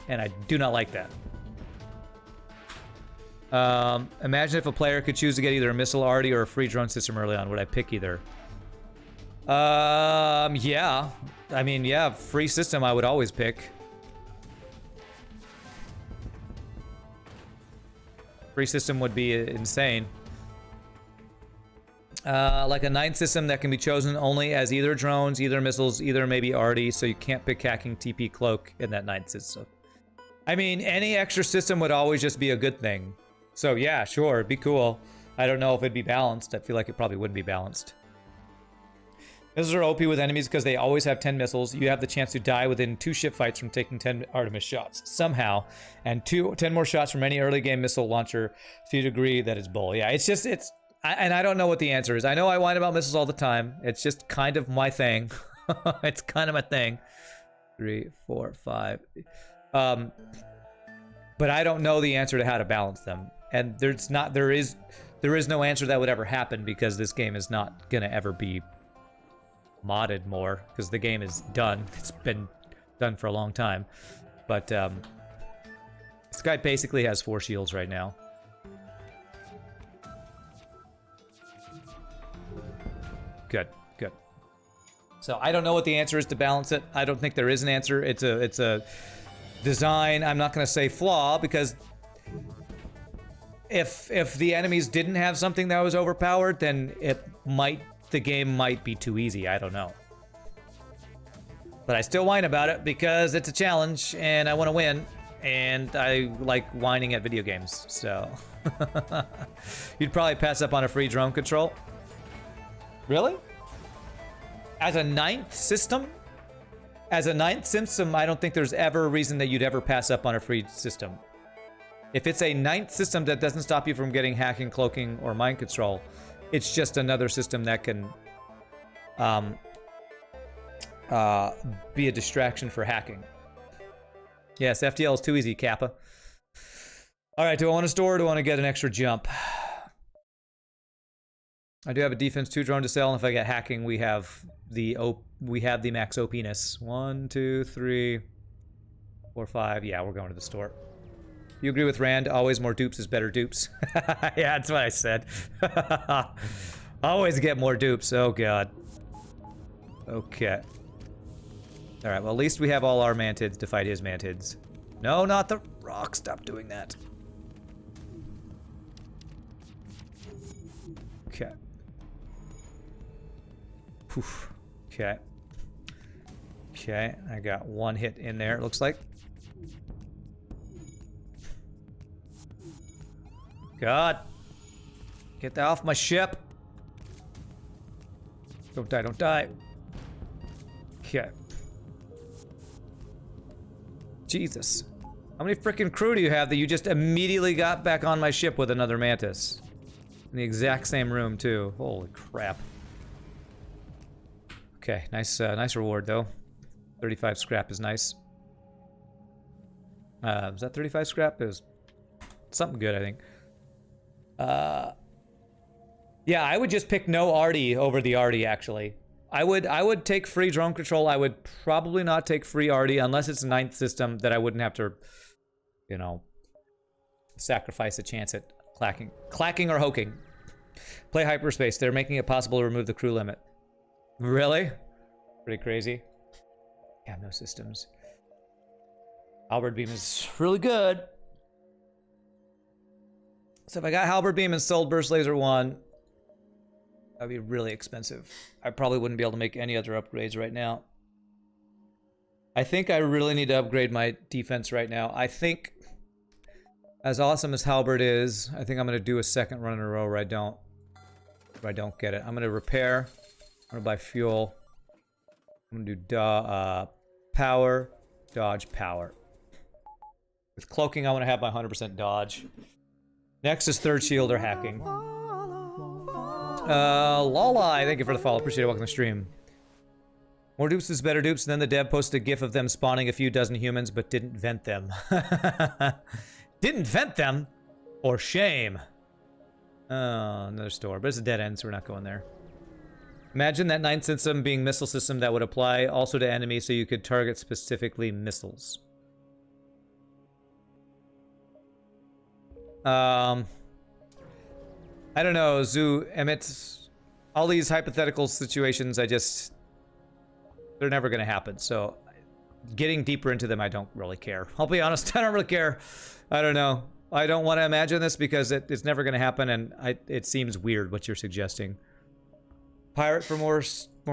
And I do not like that. Imagine if a player could choose to get either a missile arty or a free drone system early on. Would I pick either? Yeah. I mean, yeah, free system I would always pick. Free system would be insane. Like a 9 system that can be chosen only as either drones, either missiles, either maybe arty, so you can't pick hacking, TP, cloak in that 9 system. I mean, any extra system would always just be a good thing. So yeah, sure, it'd be cool. I don't know if it'd be balanced. I feel like it probably wouldn't be balanced. Missiles are OP with enemies because they always have 10 missiles. You have the chance to die within 2 ship fights from taking 10 Artemis shots somehow, and 10 more shots from any early game missile launcher. So you'd agree that it's bull. Yeah, and I don't know what the answer is. I know I whine about missiles all the time. It's just kind of my thing. It's kind of my thing. 3, 4, 5. But I don't know the answer to how to balance them. And there is no answer that would ever happen because this game is not gonna ever be modded more because the game is done. It's been done for a long time. But this guy basically has 4 shields right now. Good. So I don't know what the answer is to balance it. I don't think there is an answer. It's a design. I'm not going to say flaw because if the enemies didn't have something that was overpowered, then the game might be too easy. I don't know. But I still whine about it because it's a challenge and I want to win. And I like whining at video games. So you'd probably pass up on a free drone control. Really? As a 9th system? As a 9th system, I don't think there's ever a reason that you'd ever pass up on a free system. If it's a 9th system that doesn't stop you from getting hacking, cloaking, or mind control, it's just another system that can be a distraction for hacking. Yes, FTL is too easy, Kappa. All right, do I want to store or do I want to get an extra jump? I do have a defense 2 drone to sell, and if I get hacking, we have the max OP-ness. 1, 2, 3, 4, 5. Yeah, we're going to the store. You agree with Rand? Always more dupes is better dupes. Yeah, that's what I said. Always get more dupes. Oh god. Okay. All right. Well, at least we have all our mantids to fight his mantids. No, not the rock. Stop doing that. Okay. Poof. Okay. Okay, I got 1 hit in there, it looks like. God. Get that off my ship. Don't die, don't die. Okay. Jesus. How many freaking crew do you have that you just immediately got back on my ship with another mantis? In the exact same room, too. Holy crap. Okay, nice reward, though. 35 scrap is nice. Was that 35 scrap? It was something good, I think. Yeah, I would just pick no arty over the arty, actually. I would take free drone control. I would probably not take free arty unless it's a 9th system that I wouldn't have to, you know, sacrifice a chance at clacking or hoking. Play hyperspace. They're making it possible to remove the crew limit. Really? Pretty crazy. Yeah, no systems. Halberd Beam is really good. So if I got Halberd Beam and sold Burst Laser 1, that'd be really expensive. I probably wouldn't be able to make any other upgrades right now. I think I really need to upgrade my defense right now. I think, as awesome as Halberd is, I think I'm going to do a second run in a row where I don't get it. I'm going to repair. I'm going to buy fuel. I'm going to do power, dodge, power. With cloaking, I want to have my 100% dodge. Next is third shield or hacking. Lala, thank you for the follow. Appreciate it. Welcome to the stream. More dupes is better dupes. And then the dev posted a gif of them spawning a few dozen humans, but didn't vent them. Didn't vent them? For shame. Oh, another store. But it's a dead end, so we're not going there. Imagine that 9 system being missile system that would apply also to enemies so you could target specifically missiles. I don't know, Zoo, Emmett. All these hypothetical situations, they're never going to happen. So getting deeper into them, I don't really care. I'll be honest, I don't really care. I don't know. I don't want to imagine this because it's never going to happen, and it seems weird what you're suggesting. Pirate for more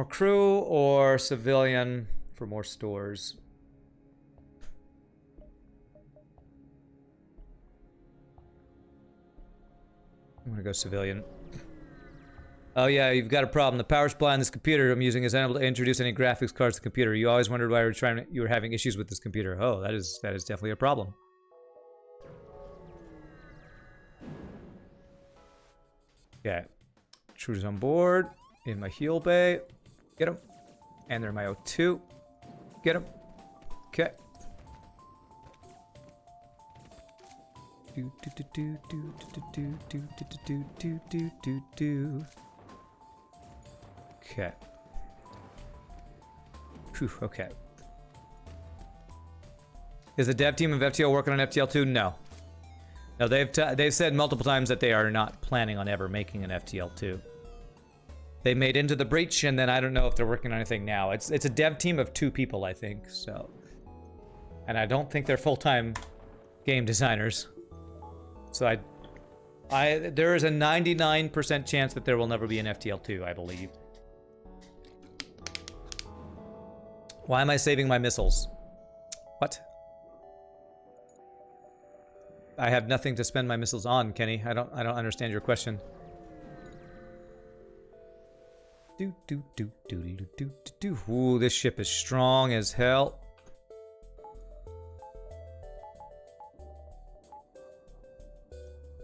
crew, or civilian for more stores? I'm gonna go civilian. Oh yeah, you've got a problem. The power supply on this computer I'm using is unable to introduce any graphics cards to the computer. You always wondered why you were having issues with this computer. Oh, that is definitely a problem. Okay. Intruders on board. In my heal bay. Get them. And they're in my O2. Get them. Okay. Okay. Whew, okay. Is the dev team of FTL working on FTL 2? No. No, they've said multiple times that they are not planning on ever making an FTL 2. They made Into the Breach, and then I don't know if they're working on anything now. It's a dev team of 2 people, I think. So, and I don't think they're full-time game designers. So there is a 99% chance that there will never be an FTL 2, I believe. Why am I saving my missiles? What? I have nothing to spend my missiles on, Kenny. I don't understand your question. Ooh, this ship is strong as hell.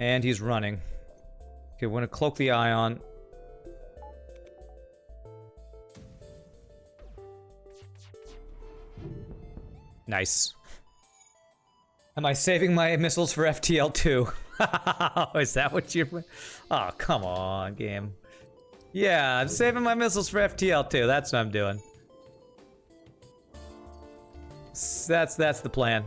And he's running. Okay, we're gonna cloak the ion. Nice. Am I saving my missiles for FTL 2? Is that what you're... Oh, come on, game. Yeah, I'm saving my missiles for FTL 2. That's what I'm doing. That's the plan.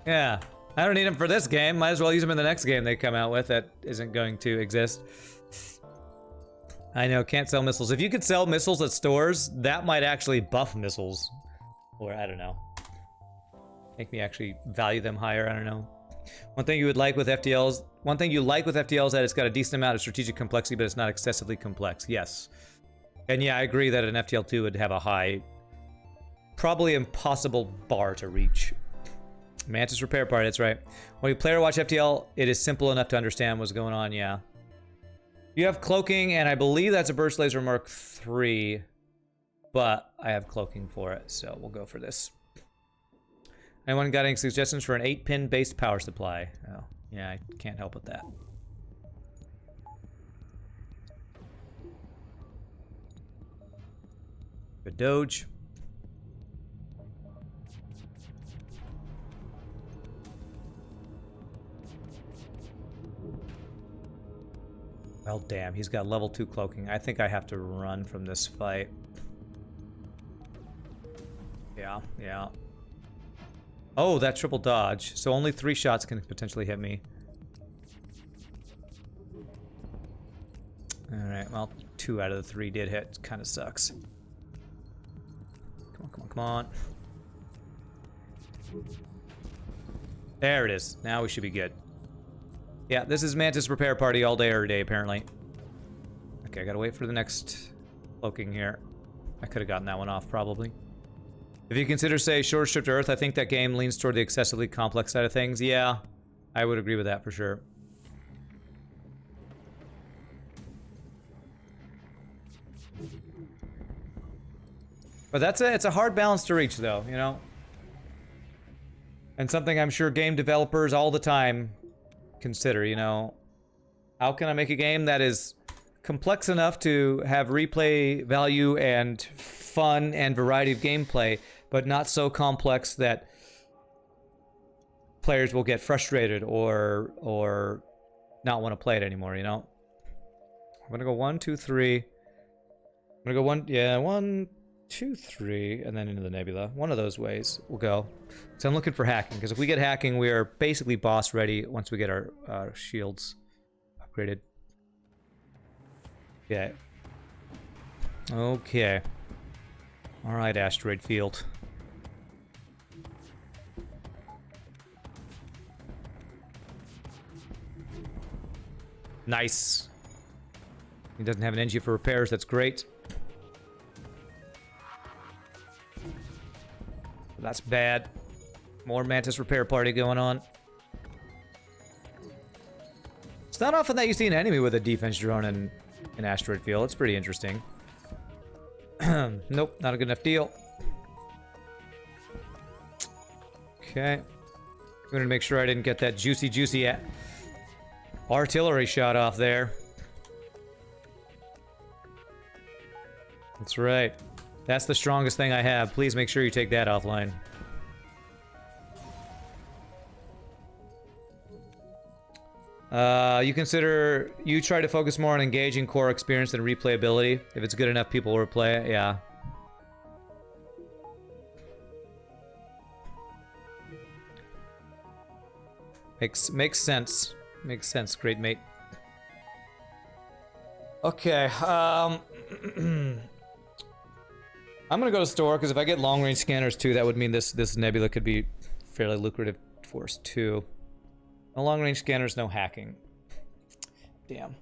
Yeah, I don't need them for this game. Might as well use them in the next game they come out with that isn't going to exist. I know, can't sell missiles. If you could sell missiles at stores, that might actually buff missiles. Or, I don't know. Make me actually value them higher, I don't know. One thing you like with FTL is that it's got a decent amount of strategic complexity, but it's not excessively complex. Yes. And yeah, I agree that an FTL2 would have a high, probably impossible bar to reach. Mantis repair part, that's right. When you play or watch FTL, it is simple enough to understand what's going on, yeah. You have cloaking, and I believe that's a Burst Laser Mark III, but I have cloaking for it, so we'll go for this. Anyone got any suggestions for an 8-pin based power supply? Oh, yeah, I can't help with that. Good Doge. Well, damn, he's got level 2 cloaking. I think I have to run from this fight. Yeah, yeah. Oh, that triple dodge. So only 3 shots can potentially hit me. Alright, well, 2 out of the 3 did hit. Kind of sucks. Come on, come on, come on. There it is. Now we should be good. Yeah, this is Mantis Repair Party all day, every day, apparently. Okay, I gotta wait for the next cloaking here. I could have gotten that one off, probably. If you consider, say, Short Stripped Earth, I think that game leans toward the excessively complex side of things. Yeah, I would agree with that for sure. But it's a hard balance to reach, though, you know? And something I'm sure game developers all the time consider, you know? How can I make a game that is complex enough to have replay value and fun and variety of gameplay, but not so complex that players will get frustrated or not want to play it anymore, you know? I'm gonna go 1, 2, 3. I'm gonna go 1, 2, 3, and then into the nebula. One of those ways we'll go. So I'm looking for hacking, because if we get hacking, we are basically boss ready once we get our shields upgraded. Okay. Okay. Alright, asteroid field. Nice. He doesn't have an NG for repairs, that's great. That's bad. More Mantis Repair Party going on. It's not often that you see an enemy with a defense drone in an asteroid field. It's pretty interesting. Nope, not a good enough deal. Okay. I'm gonna make sure I didn't get that juicy artillery shot off there. That's right. That's the strongest thing I have. Please make sure you take that offline. You try to focus more on engaging core experience than replayability. If it's good enough, people will replay it. Yeah. Makes sense. Makes sense, great mate. Okay, I'm gonna go to store, because if I get long-range scanners too, that would mean this nebula could be fairly lucrative for us too. No long-range scanners, no hacking. Damn.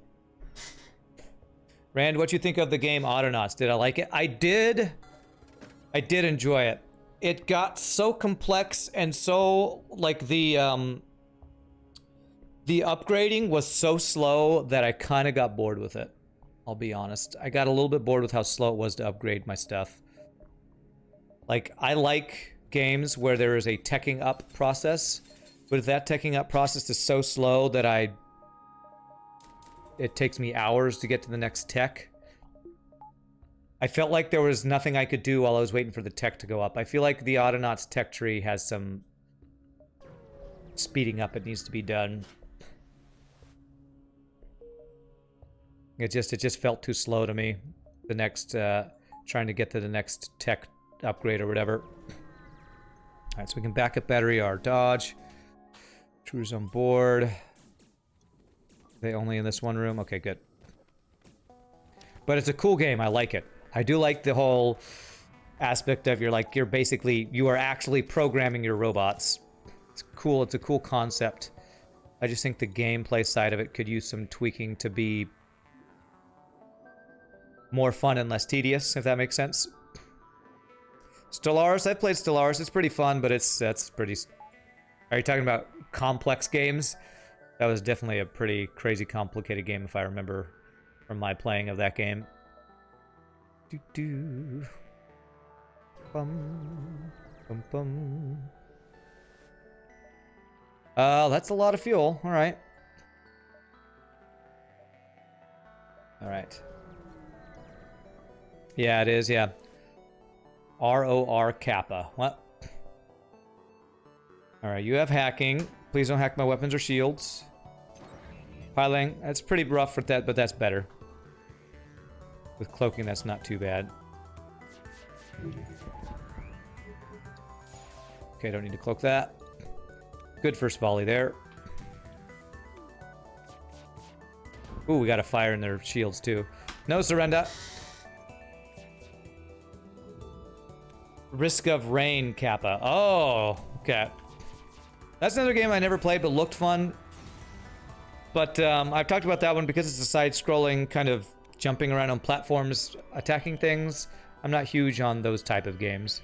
Rand, what you think of the game Autonauts? Did I like it? I did enjoy it. It got so complex and so, like, the upgrading was so slow that I kind of got bored with it. I'll be honest. I got a little bit bored with how slow it was to upgrade my stuff. Like, I like games where there is a teching up process, but if that teching up process is so slow that it takes me hours to get to the next tech. I felt like there was nothing I could do while I was waiting for the tech to go up. I feel like the Autonauts tech tree has some speeding up it needs to be done. It just felt too slow to me. The next, trying to get to the next tech upgrade or whatever. Alright, so we can back up battery our Dodge. Intruders on board. Are they only in this one room? Okay, good. But it's a cool game. I like it. I do like the whole aspect of you are actually programming your robots. It's cool. It's a cool concept. I just think the gameplay side of it could use some tweaking to be more fun and less tedious, if that makes sense. Stellaris, I've played Stellaris. It's pretty fun, but that's pretty... Are you talking about complex games? That was definitely a pretty crazy complicated game, if I remember from my playing of that game. Doo-doo. Bum, bum, bum. That's a lot of fuel. All right. All right. Yeah, it is, yeah. ROR Kappa. What? Alright, you have hacking. Please don't hack my weapons or shields. Piling. That's pretty rough for that, but that's better. With cloaking, that's not too bad. Okay, don't need to cloak that. Good first volley there. Ooh, we got a fire in their shields too. No surrender. Risk of Rain Kappa. Oh, okay. That's another game I never played, but looked fun. But I've talked about that one because it's a side-scrolling kind of jumping around on platforms, attacking things. I'm not huge on those type of games.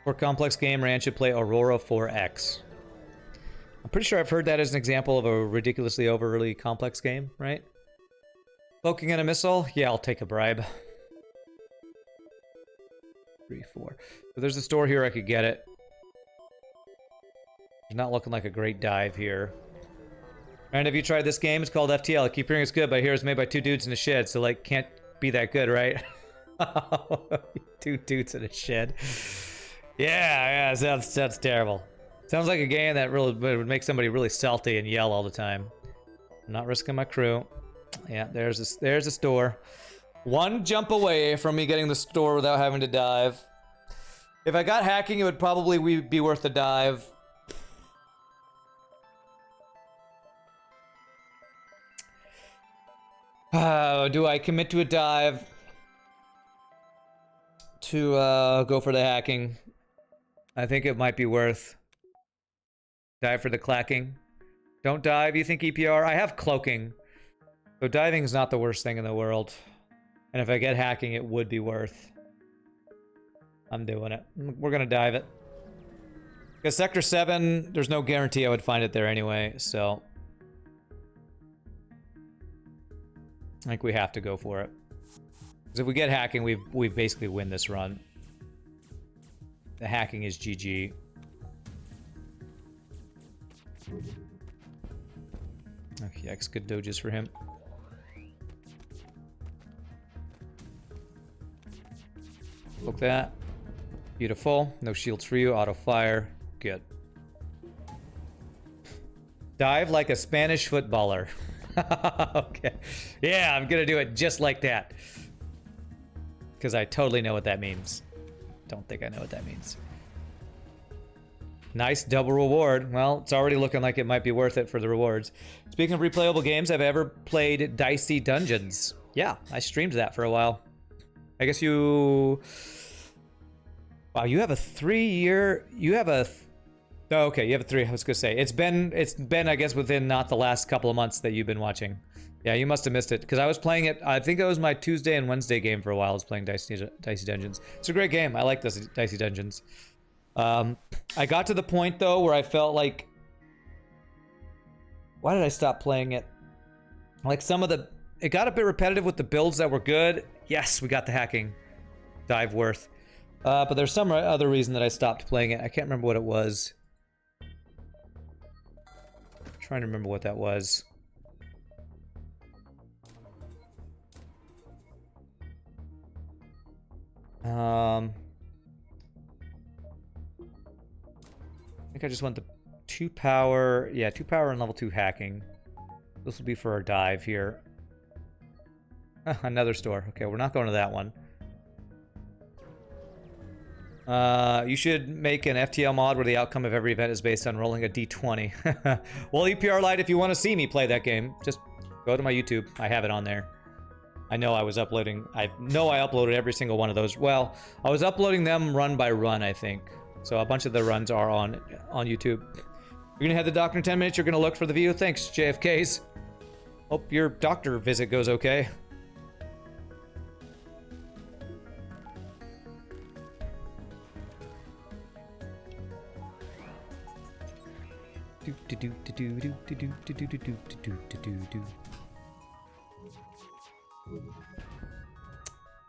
For complex game, Rand should play Aurora 4X. I'm pretty sure I've heard that as an example of a ridiculously overly complex game, right? Cloaking in a missile? Yeah, I'll take a bribe. 3, 4. So there's a store here I could get it. It's not looking like a great dive here. And have you tried this game? It's called FTL. I keep hearing it's good, but I hear it's made by 2 dudes in a shed, so like can't be that good, right? 2 dudes in a shed. Yeah, sounds terrible. Sounds like a game that really would make somebody really salty and yell all the time. I'm not risking my crew. Yeah, there's a store. 1 jump away from me getting the store without having to dive. If I got hacking, it would probably be worth the dive. Do I commit to a dive to go for the hacking? I think it might be worth. Dive for the clacking. Don't dive, you think EPR? I have cloaking. So diving is not the worst thing in the world. And if I get hacking, it would be worth. I'm doing it. We're gonna dive it. Because Sector 7, there's no guarantee I would find it there anyway, so. I think we have to go for it. Because if we get hacking, we basically win this run. The hacking is GG. Okay, X good doges for him. Look that. Beautiful. No shields for you. Auto fire. Good. Dive like a Spanish footballer. Okay. Yeah, I'm gonna do it just like that. Because I totally know what that means. Don't think I know what that means. Nice double reward. Well, it's already looking like it might be worth it for the rewards. Speaking of replayable games, have I ever played Dicey Dungeons? Yeah, I streamed that for a while. I guess you... Wow, you have a 3-year... You have a... Oh, okay, you have a 3. I was gonna say. It's been, I guess, within not the last couple of months that you've been watching. Yeah, you must have missed it. Because I was playing it... I think it was my Tuesday and Wednesday game for a while. I was playing Dicey Dungeons. It's a great game. I like Dicey Dungeons. I got to the point though where I felt like, why did I stop playing it? Like it got a bit repetitive with the builds that were good. Yes, we got the hacking dive worth. But there's some other reason that I stopped playing it. I can't remember what it was. I'm trying to remember what that was. I think I just want the 2 power. Yeah, 2 power and level 2 hacking. This will be for our dive here. Another store. Okay, we're not going to that one. You should make an FTL mod where the outcome of every event is based on rolling a d20. Well, EPR Lite, if you want to see me play that game, just go to my YouTube. I have it on there. I know I was uploading. I know I uploaded every single one of those. Well, I was uploading them run by run, I think. So a bunch of the runs are on YouTube. You're gonna have the doctor in 10 minutes. You're gonna look for the view. Thanks, JFKs. Hope your doctor visit goes okay.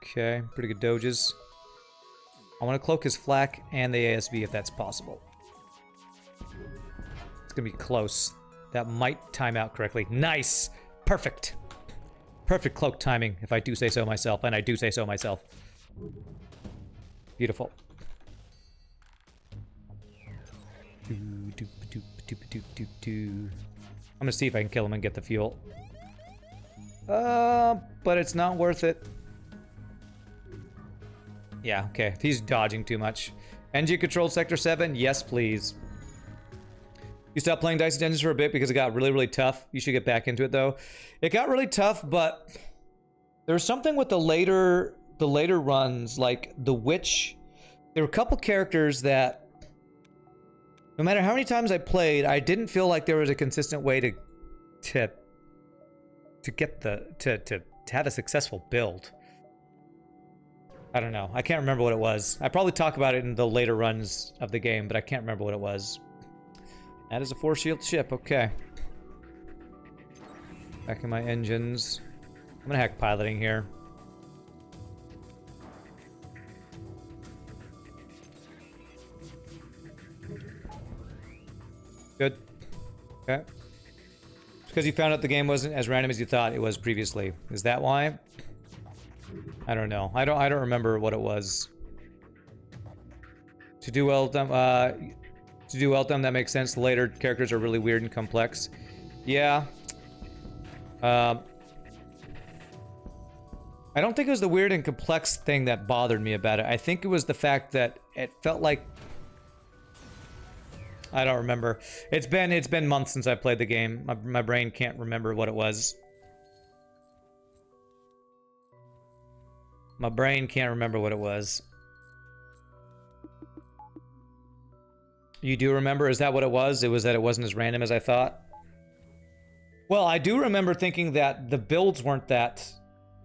Okay, pretty good doges. I want to cloak his flak and the ASB if that's possible. It's gonna be close. That might time out correctly. Nice! Perfect! Perfect cloak timing, if I do say so myself, and I do say so myself. Beautiful. I'm gonna see if I can kill him and get the fuel. But it's not worth it. Yeah, okay. He's dodging too much. NG controlled Sector 7? Yes, please. You stopped playing Dicey Dungeons for a bit because it got really, really tough. You should get back into it though. It got really tough, but there was something with the later runs, like the witch. There were a couple characters that, no matter how many times I played, I didn't feel like there was a consistent way to get to have a successful build. I don't know. I can't remember what it was. I probably talk about it in the later runs of the game, but I can't remember what it was. That is a 4-shield ship. Okay. Back in my engines. I'm gonna hack piloting here. Good. Okay. Because you found out the game wasn't as random as you thought it was previously. Is that why? I don't know. I don't remember what it was. To do well done, that makes sense. The later characters are really weird and complex. Yeah. I don't think it was the weird and complex thing that bothered me about it. I think it was the fact that it felt like, I don't remember. It's been months since I played the game. My brain can't remember what it was. My brain can't remember what it was. You do remember? Is that what it was? It was that it wasn't as random as I thought? Well, I do remember thinking that the builds weren't that...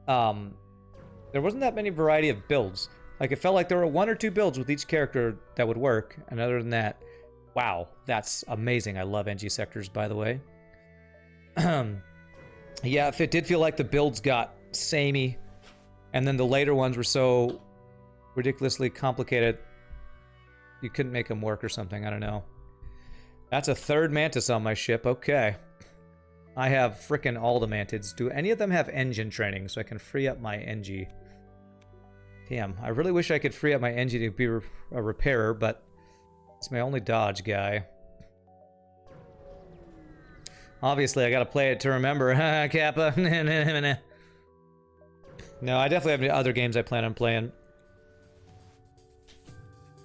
there wasn't that many variety of builds. Like, it felt like there were 1 or 2 builds with each character that would work. And other than that, wow, that's amazing. I love NG sectors, by the way. Yeah, if it did feel like the builds got samey, and then the later ones were so ridiculously complicated, you couldn't make them work or something. I don't know. That's a 3rd Mantis on my ship. Okay. I have frickin' all the Mantids. Do any of them have engine training so I can free up my NG? Damn, I really wish I could free up my NG to be a repairer, but it's my only dodge guy. Obviously, I gotta play it to remember. Kappa. No, I definitely have other games I plan on playing.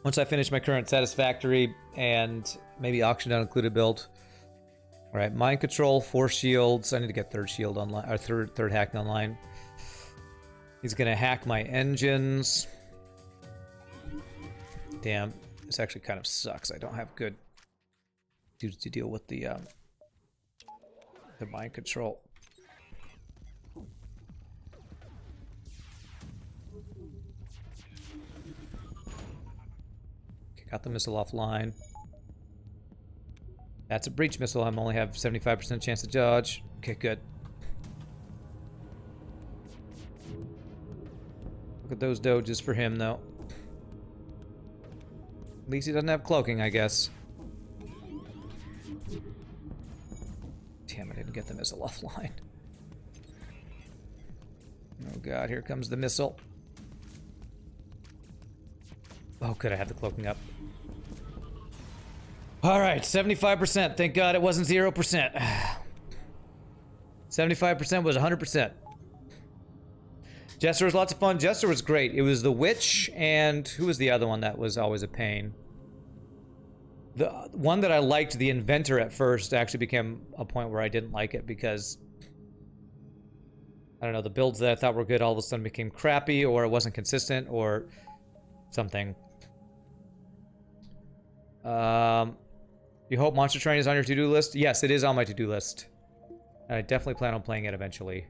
Once I finish my current Satisfactory and maybe Auction Down Included build. Alright, Mind Control, 4 shields. I need to get 3rd shield online, or third hack online. He's gonna hack my engines. Damn, this actually kind of sucks. I don't have good dudes to deal with the Mind Control. Got the missile offline. That's a breach missile. I only have 75% chance to dodge. Okay, good. Look at those doges for him, though. At least he doesn't have cloaking, I guess. Damn, I didn't get the missile offline. Oh god, here comes the missile. Oh, good, I have the cloaking up. Alright, 75%. Thank God it wasn't 0%. 75% was 100%. Jester was lots of fun. Jester was great. It was the witch, and who was the other one that was always a pain? The one that I liked, the inventor, at first actually became a point where I didn't like it because, I don't know, the builds that I thought were good all of a sudden became crappy, or it wasn't consistent, or something. You hope Monster Train is on your to-do list? Yes, it is on my to-do list. And I definitely plan on playing it eventually.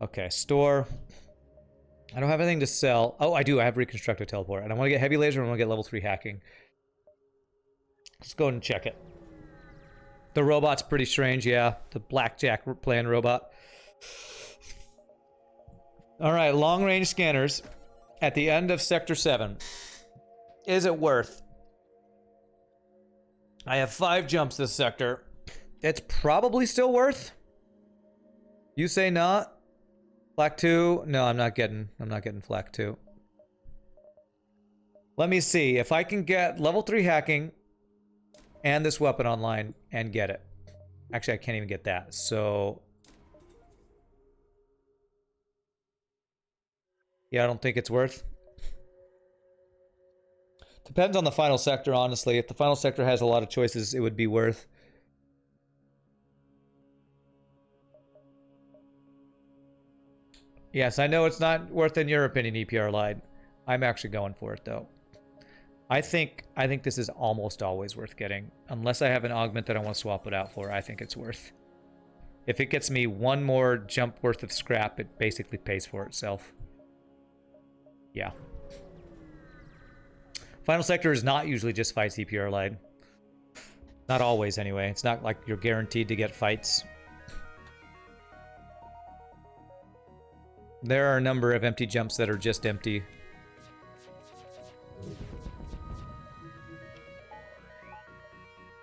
Okay, store. I don't have anything to sell. Oh, I do. I have Reconstructed Teleport. And I want to get Heavy Laser and I want to get level 3 hacking. Let's go ahead and check it. The robot's pretty strange, yeah. The blackjack playing robot. Alright, long-range scanners. At the end of Sector 7. Is it worth? I have 5 jumps this sector. It's probably still worth. You say not? Flak 2? No, I'm not getting Flak 2. Let me see if I can get level 3 hacking and this weapon online and get it. Actually, I can't even get that. So yeah, I don't think it's worth. Depends on the final sector, honestly. If the final sector has a lot of choices, it would be worth. Yes, I know it's not worth in your opinion, EPR Lied. I'm actually going for it though. I think this is almost always worth getting. Unless I have an augment that I want to swap it out for, I think it's worth. If it gets me one more jump worth of scrap, it basically pays for itself. Yeah. Final Sector is not usually just fights EPR Lied. Not always, anyway. It's not like you're guaranteed to get fights. There are a number of empty jumps that are just empty.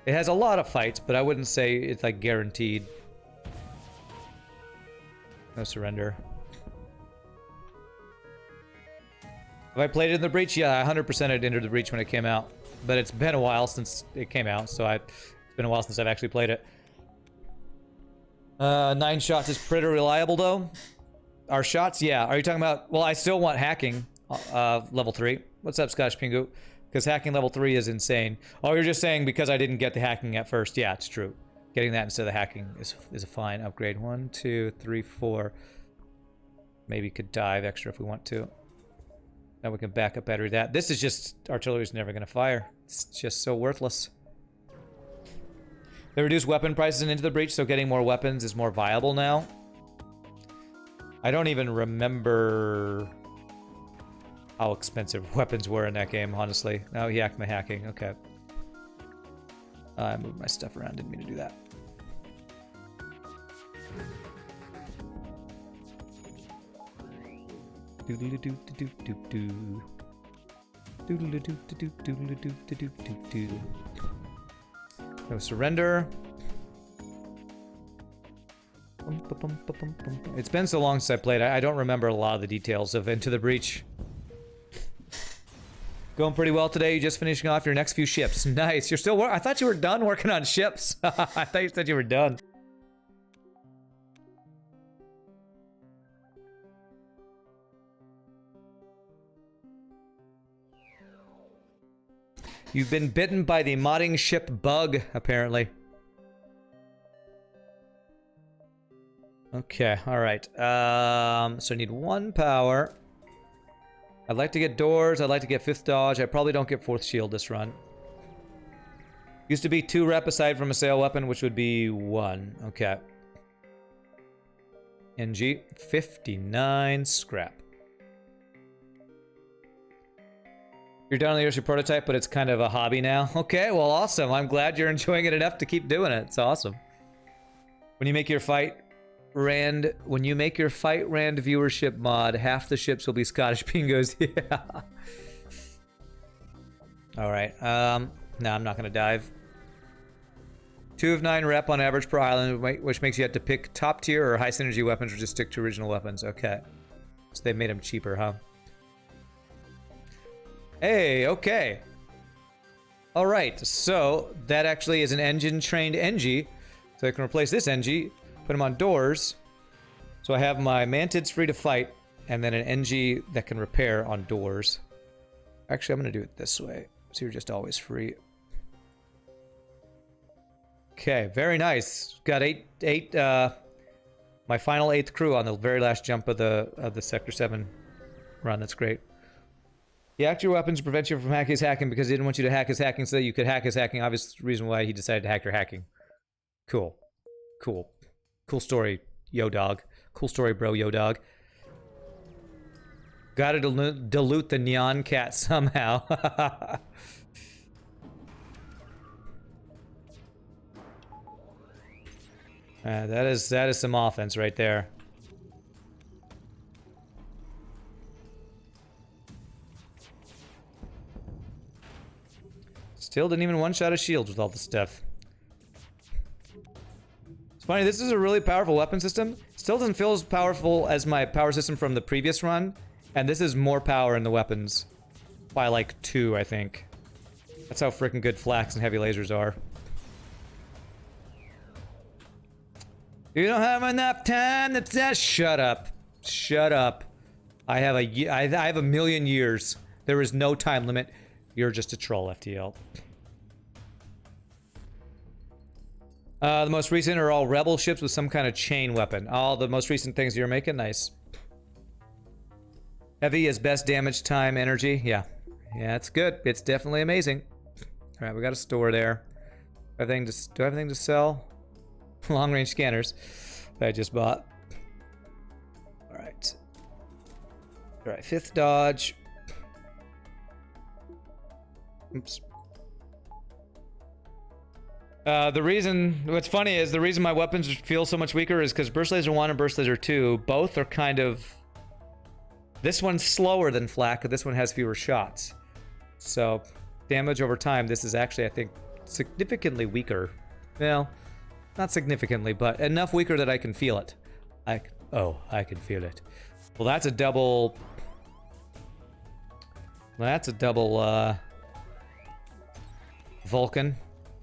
It has a lot of fights, but I wouldn't say it's like guaranteed. No surrender. Have I played it in the breach? Yeah, 100% I'd entered the breach when it came out. But it's been a while since it came out, so it's been a while since I've actually played it. 9 shots is pretty reliable, though. Our shots? Yeah. Are you talking about... Well, I still want hacking level 3. What's up, Scottish Pingu? Because hacking level 3 is insane. Oh, you're just saying because I didn't get the hacking at first. Yeah, it's true. Getting that instead of the hacking is a fine upgrade. 1, 2, 3, 4. Maybe could dive extra if we want to. Now we can back up battery that. This is just... Artillery's never going to fire. It's just so worthless. They reduced weapon prices into the breach, so getting more weapons is more viable now. I don't even remember how expensive weapons were in that game, honestly. Now he hacked my hacking. Okay. I moved my stuff around. Didn't mean to do that. No surrender. It's been so long since I played. I don't remember a lot of the details of Into the Breach. Going pretty well today. You're just finishing off your next few ships. Nice. You're still I thought you were done working on ships. I thought you said you were done. You've been bitten by the modding ship bug, apparently. Okay, alright. So I need 1 power. I'd like to get doors. I'd like to get 5th dodge. I probably don't get 4th shield this run. Used to be 2 rep aside from a sail weapon, which would be 1. Okay. NG. 59 scrap. You're done on the Yoshi prototype, but it's kind of a hobby now. Okay, well, awesome. I'm glad you're enjoying it enough to keep doing it. It's awesome. When you make your fight Rand viewership mod, half the ships will be Scottish Pingos. Yeah. All right. No, I'm not gonna dive. 2 of 9 rep on average per island, which makes you have to pick top tier or high synergy weapons, or just stick to original weapons. Okay. So they made them cheaper, huh? Hey, okay. All right, so that actually is an engine-trained NG. So I can replace this NG, put them on doors. So I have my Mantids free to fight, and then an NG that can repair on doors. Actually, I'm gonna do it this way. So you're just always free. Okay, very nice. Got eight. My final 8th crew on the very last jump of the Sector 7 run. That's great. He hacked your weapons to prevent you from hacking his hacking because he didn't want you to hack his hacking so that you could hack his hacking. Obvious reason why he decided to hack your hacking. Cool. Cool. Cool story, yo dog. Cool story, bro, yo dog. Gotta dilute the neon cat somehow. That is some offense right there. Still didn't even one-shot his shields with all the stuff. It's funny, this is a really powerful weapon system. Still doesn't feel as powerful as my power system from the previous run. And this is more power in the weapons. By like 2, I think. That's how freaking good flax and heavy lasers are. You don't have enough time, that's that. Shut up. Shut up. I have a million years. There is no time limit. You're just a troll, FTL. The most recent are all rebel ships with some kind of chain weapon. All the most recent things you're making? Nice. Heavy is best damage time energy. Yeah. Yeah, it's good. It's definitely amazing. All right, we got a store there. Do I have anything to sell? Long range scanners that I just bought. All right. All right, 5th dodge. Oops. What's funny is the reason my weapons feel so much weaker is because Burst Laser 1 and Burst Laser 2, both are kind of... This one's slower than Flak, but this one has fewer shots. So, damage over time, this is actually, I think, significantly weaker. Well, not significantly, but enough weaker that I can feel it. I can feel it. Well, that's a double... That's a double, Vulcan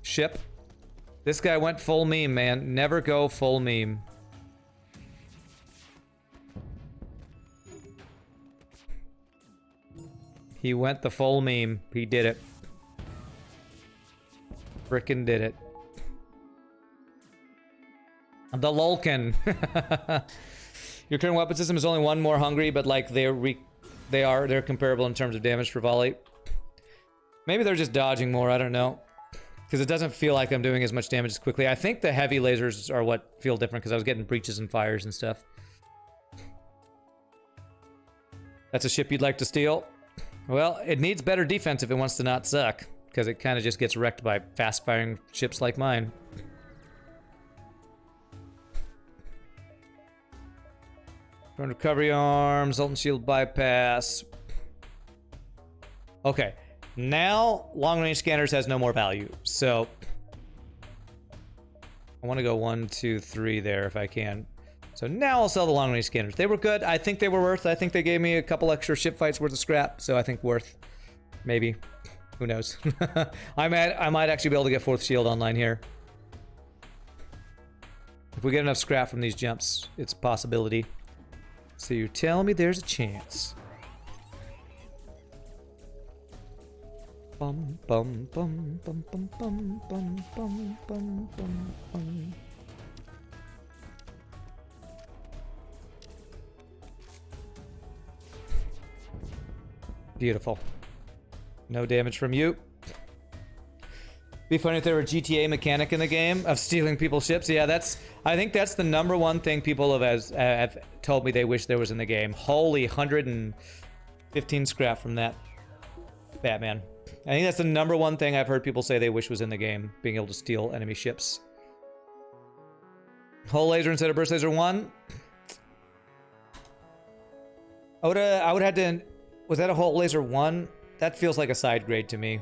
ship. This guy went full meme, man. Never go full meme. He went the full meme. He did it. Frickin' did it. The Lulkin. Your current weapon system is only one more hungry, but like they're comparable in terms of damage per volley. Maybe they're just dodging more, I don't know. Because it doesn't feel like I'm doing as much damage as quickly. I think the heavy lasers are what feel different because I was getting breaches and fires and stuff. That's a ship you'd like to steal? Well, it needs better defense if it wants to not suck. Because it kind of just gets wrecked by fast-firing ships like mine. Drone recovery arm, Zoltan shield bypass. Okay. Now, long-range scanners has no more value, so I want to go 1, 2, 3 there if I can. So now I'll sell the long-range scanners. They were good. I think they were worth. I think they gave me a couple extra ship fights worth of scrap, so I think worth. Maybe. Who knows? I might actually be able to get 4th shield online here. If we get enough scrap from these jumps, it's a possibility. So you tell me there's a chance. Bum bum bum bum bum bum bum bum bum bum bum. Beautiful. No damage from you. Be funny if there were a GTA mechanic in the game of stealing people's ships. Yeah, I think that's the #1 thing people have told me they wish there was in the game. Holy 115 scrap from that Batman. I think that's the #1 thing I've heard people say they wish was in the game, being able to steal enemy ships. Hull laser instead of burst laser 1. I would have had to... Was that a hull laser 1? That feels like a side grade to me.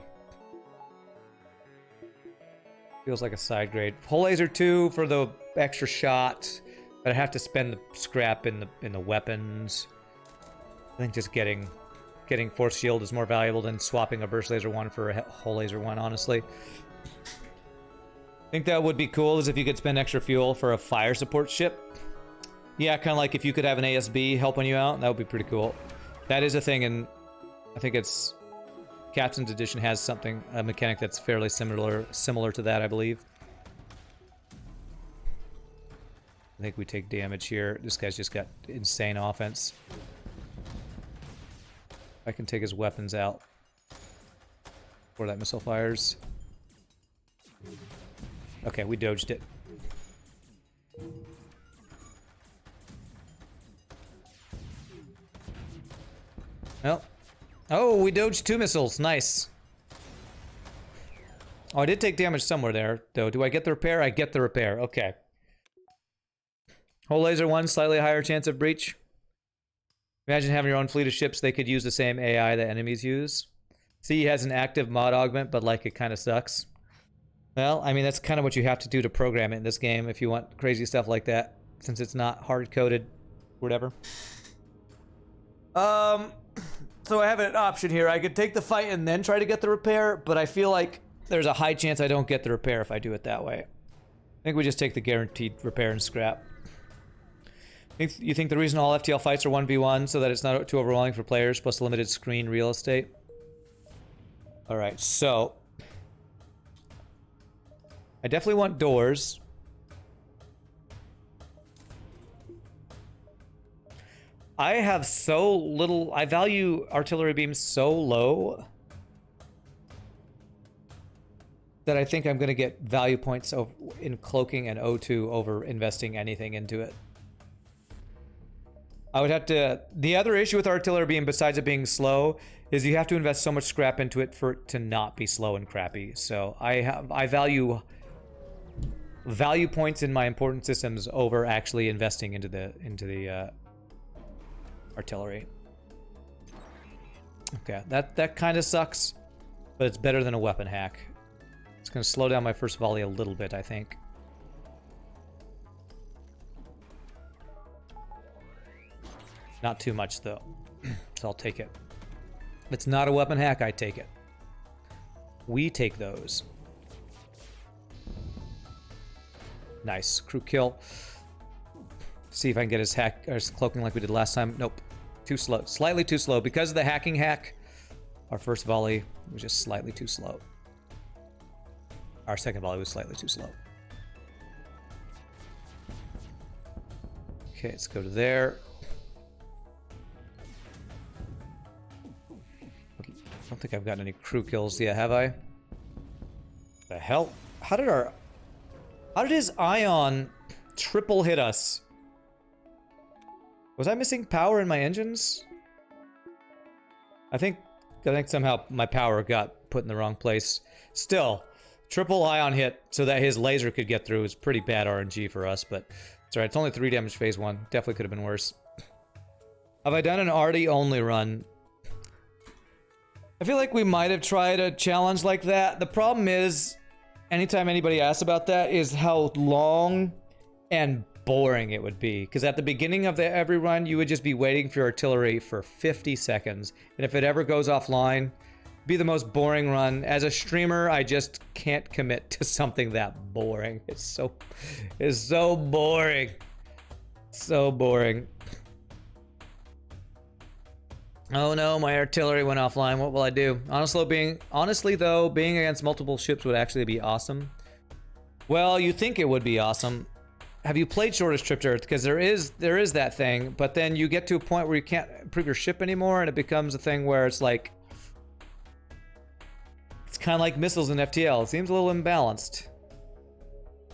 Feels like a side grade. Hull laser 2 for the extra shot, but I have to spend the scrap in the weapons. I think just getting force shield is more valuable than swapping a burst laser 1 for a hull laser 1, honestly. I think that would be cool is if you could spend extra fuel for a fire support ship. Yeah, kind of like if you could have an ASB helping you out, that would be pretty cool. That is a thing, and I think it's Captain's Edition has something, a mechanic that's fairly similar to that, I believe. I think we take damage here. This guy's just got insane offense. I can take his weapons out before that missile fires. Okay, we dodged it. Well, oh, we dodged 2 missiles. Nice. Oh, I did take damage somewhere there, though. Do I get the repair? I get the repair. Okay. Hull laser 1, slightly higher chance of breach. Imagine having your own fleet of ships. They could use the same AI that enemies use. See, he has an active mod augment, but like it kind of sucks. Well, I mean, that's kind of what you have to do to program it in this game if you want crazy stuff like that, since it's not hard-coded, whatever. So I have an option here. I could take the fight and then try to get the repair, but I feel like there's a high chance I don't get the repair if I do it that way. I think we just take the guaranteed repair and scrap. You think the reason all FTL fights are 1v1 so that it's not too overwhelming for players, plus limited screen real estate? Alright, so... I definitely want doors. I have so little... I value artillery beams so low that I think I'm going to get value points in cloaking and O2 over investing anything into it. I would have to... The other issue with artillery beam, besides it being slow, is you have to invest so much scrap into it for it to not be slow and crappy. So I value points in my important systems over actually investing into the artillery. Okay, that kind of sucks, but it's better than a weapon hack. It's going to slow down my first volley a little bit, I think. Not too much, though. So I'll take it. If it's not a weapon hack, I take it. We take those. Nice. Crew kill. See if I can get his hack or his cloaking like we did last time. Nope. Too slow. Slightly too slow. Because of the hacking hack, our first volley was just slightly too slow. Our second volley was slightly too slow. Okay, let's go to there. I don't think I've gotten any crew kills yet, have I? The hell? How did his ion triple hit us? Was I missing power in my engines? I think somehow my power got put in the wrong place. Still, triple ion hit so that his laser could get through is pretty bad RNG for us, but it's alright. It's only 3 damage phase 1. Definitely could have been worse. Have I done an arty only run? I feel like we might have tried a challenge like that. The problem is, anytime anybody asks about that, is how long and boring it would be. Because at the beginning of every run, you would just be waiting for your artillery for 50 seconds. And if it ever goes offline, it'd be the most boring run. As a streamer, I just can't commit to something that boring. It's so boring. So boring. Oh no, my artillery went offline. What will I do? Honestly though, being against multiple ships would actually be awesome. Well, you think it would be awesome. Have you played Shortest Trip to Earth? Because there is that thing, but then you get to a point where you can't improve your ship anymore, and it becomes a thing where it's like... It's kind of like missiles in FTL. It seems a little imbalanced.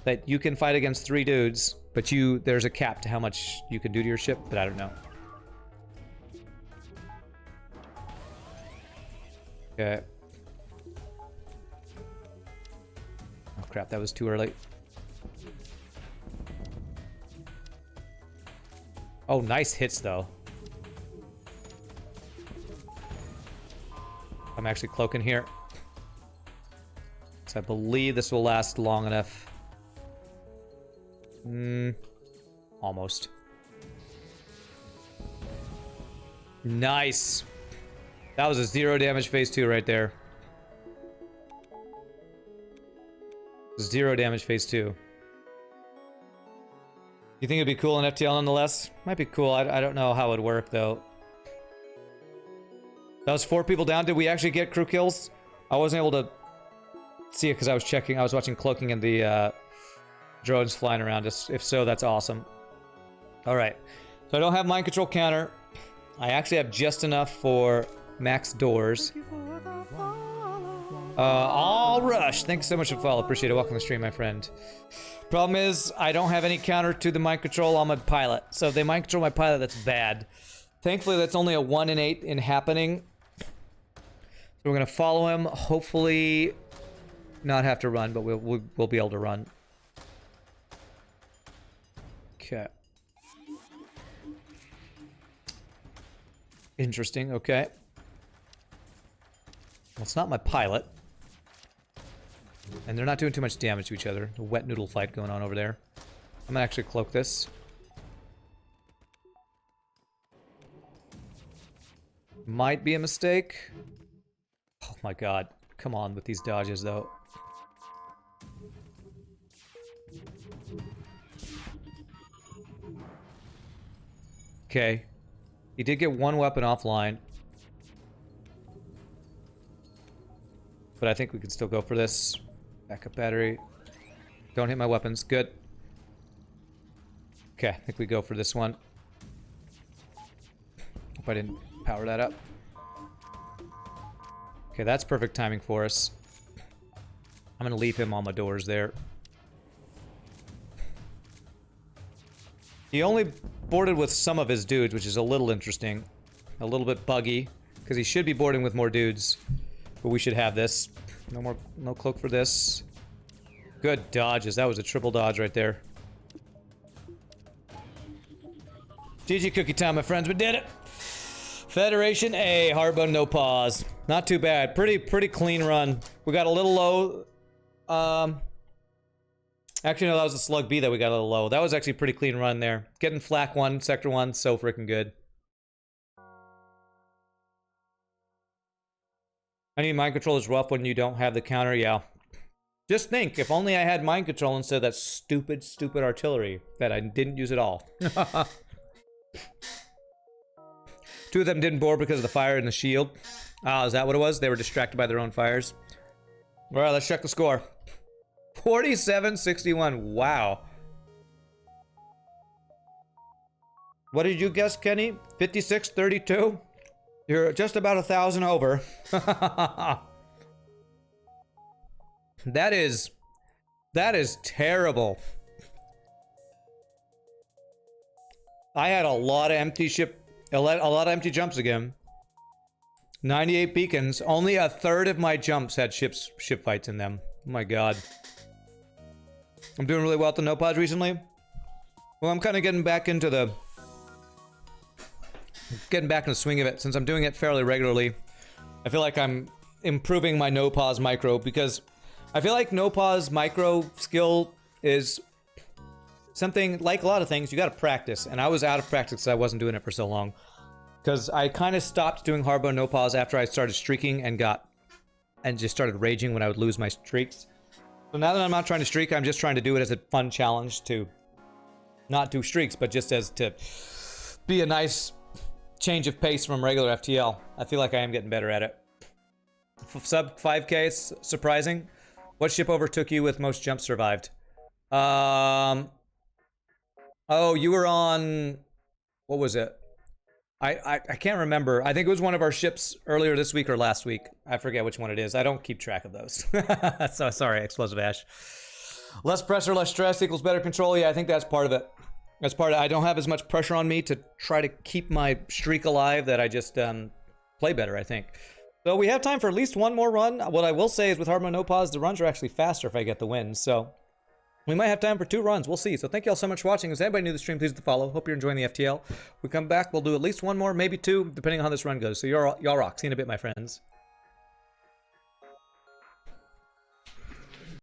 That you can fight against 3 dudes, but there's a cap to how much you can do to your ship, but I don't know. Okay. Oh crap, that was too early. Oh, nice hits though. I'm actually cloaking here. So I believe this will last long enough. Almost. Nice. That was a 0 damage phase 2 right there. 0 damage phase 2. You think it'd be cool in FTL nonetheless? Might be cool. I don't know how it would work though. That was 4 people down. Did we actually get crew kills? I wasn't able to see it because I was checking. I was watching cloaking and the drones flying around. If so, that's awesome. All right. So I don't have mind control counter. I actually have just enough for max doors. All rush. Thanks so much for the follow. Appreciate it. Welcome to the stream, my friend. Problem is, I don't have any counter to the mind control on my pilot. So if they mind control my pilot, that's bad. Thankfully, that's only a 1 in 8 in happening. So we're gonna follow him. Hopefully, not have to run, but we'll be able to run. Okay. Interesting. Okay. Well, it's not my pilot. And they're not doing too much damage to each other. A wet noodle fight going on over there. I'm gonna actually cloak this. Might be a mistake. Oh my god. Come on with these dodges, though. Okay. He did get 1 weapon offline. But I think we can still go for this. Backup battery. Don't hit my weapons. Good. Okay, I think we go for this one. Hope I didn't power that up. Okay, that's perfect timing for us. I'm gonna leave him on my doors there. He only boarded with some of his dudes, which is a little interesting. A little bit buggy, because he should be boarding with more dudes. But we should have this. No cloak for this. Good dodges. That was a triple dodge right there. GG cookie time, my friends. We did it. Federation A, hardbone, no pause. Not too bad. Pretty clean run. We got a little low. Actually, no, that was a slug B that we got a little low. That was actually a pretty clean run there. Getting flak 1, sector 1, so freaking good. I need mind control is rough when you don't have the counter, yeah. Just think, if only I had mind control instead of that stupid artillery that I didn't use at all. 2 of them didn't board because of the fire and the shield. Ah, is that what it was? They were distracted by their own fires. All right, let's check the score. 47-61. Wow. What did you guess, Kenny? 56-32? You're just about 1,000 over. That is terrible. I had a lot of empty empty jumps again. 98 beacons. Only a third of my jumps had ship fights in them. Oh my god. I'm doing really well at the no pause recently. Well, I'm kind of getting back into the swing of it since I'm doing it fairly regularly. I feel like I'm improving my no pause micro because I feel like no pause micro skill is something like a lot of things you got to practice, and I was out of practice because I wasn't doing it for so long. Because I kind of stopped doing hardbone no pause after I started streaking and just started raging when I would lose my streaks. So now that I'm not trying to streak, I'm just trying to do it as a fun challenge to not do streaks, but just as to be a nice change of pace from regular FTL. I feel like I am getting better at it. Sub 5k, it's surprising. What ship overtook you with most jumps survived? Oh, you were on... What was it? I can't remember. I think it was one of our ships earlier this week or last week. I forget which one it is. I don't keep track of those. So sorry, Explosive Ash. Less pressure, less stress equals better control. Yeah, I think that's part of it. That's part of it. I don't have as much pressure on me to try to keep my streak alive that I just play better, I think. So we have time for at least one more run. What I will say is with hardbone no pause, the runs are actually faster if I get the win. So we might have time for 2 runs. We'll see. So thank you all so much for watching. If anybody new to the stream, please hit the follow. Hope you're enjoying the FTL. We come back, we'll do at least 1 more, maybe 2, depending on how this run goes. So y'all rock. See you in a bit, my friends.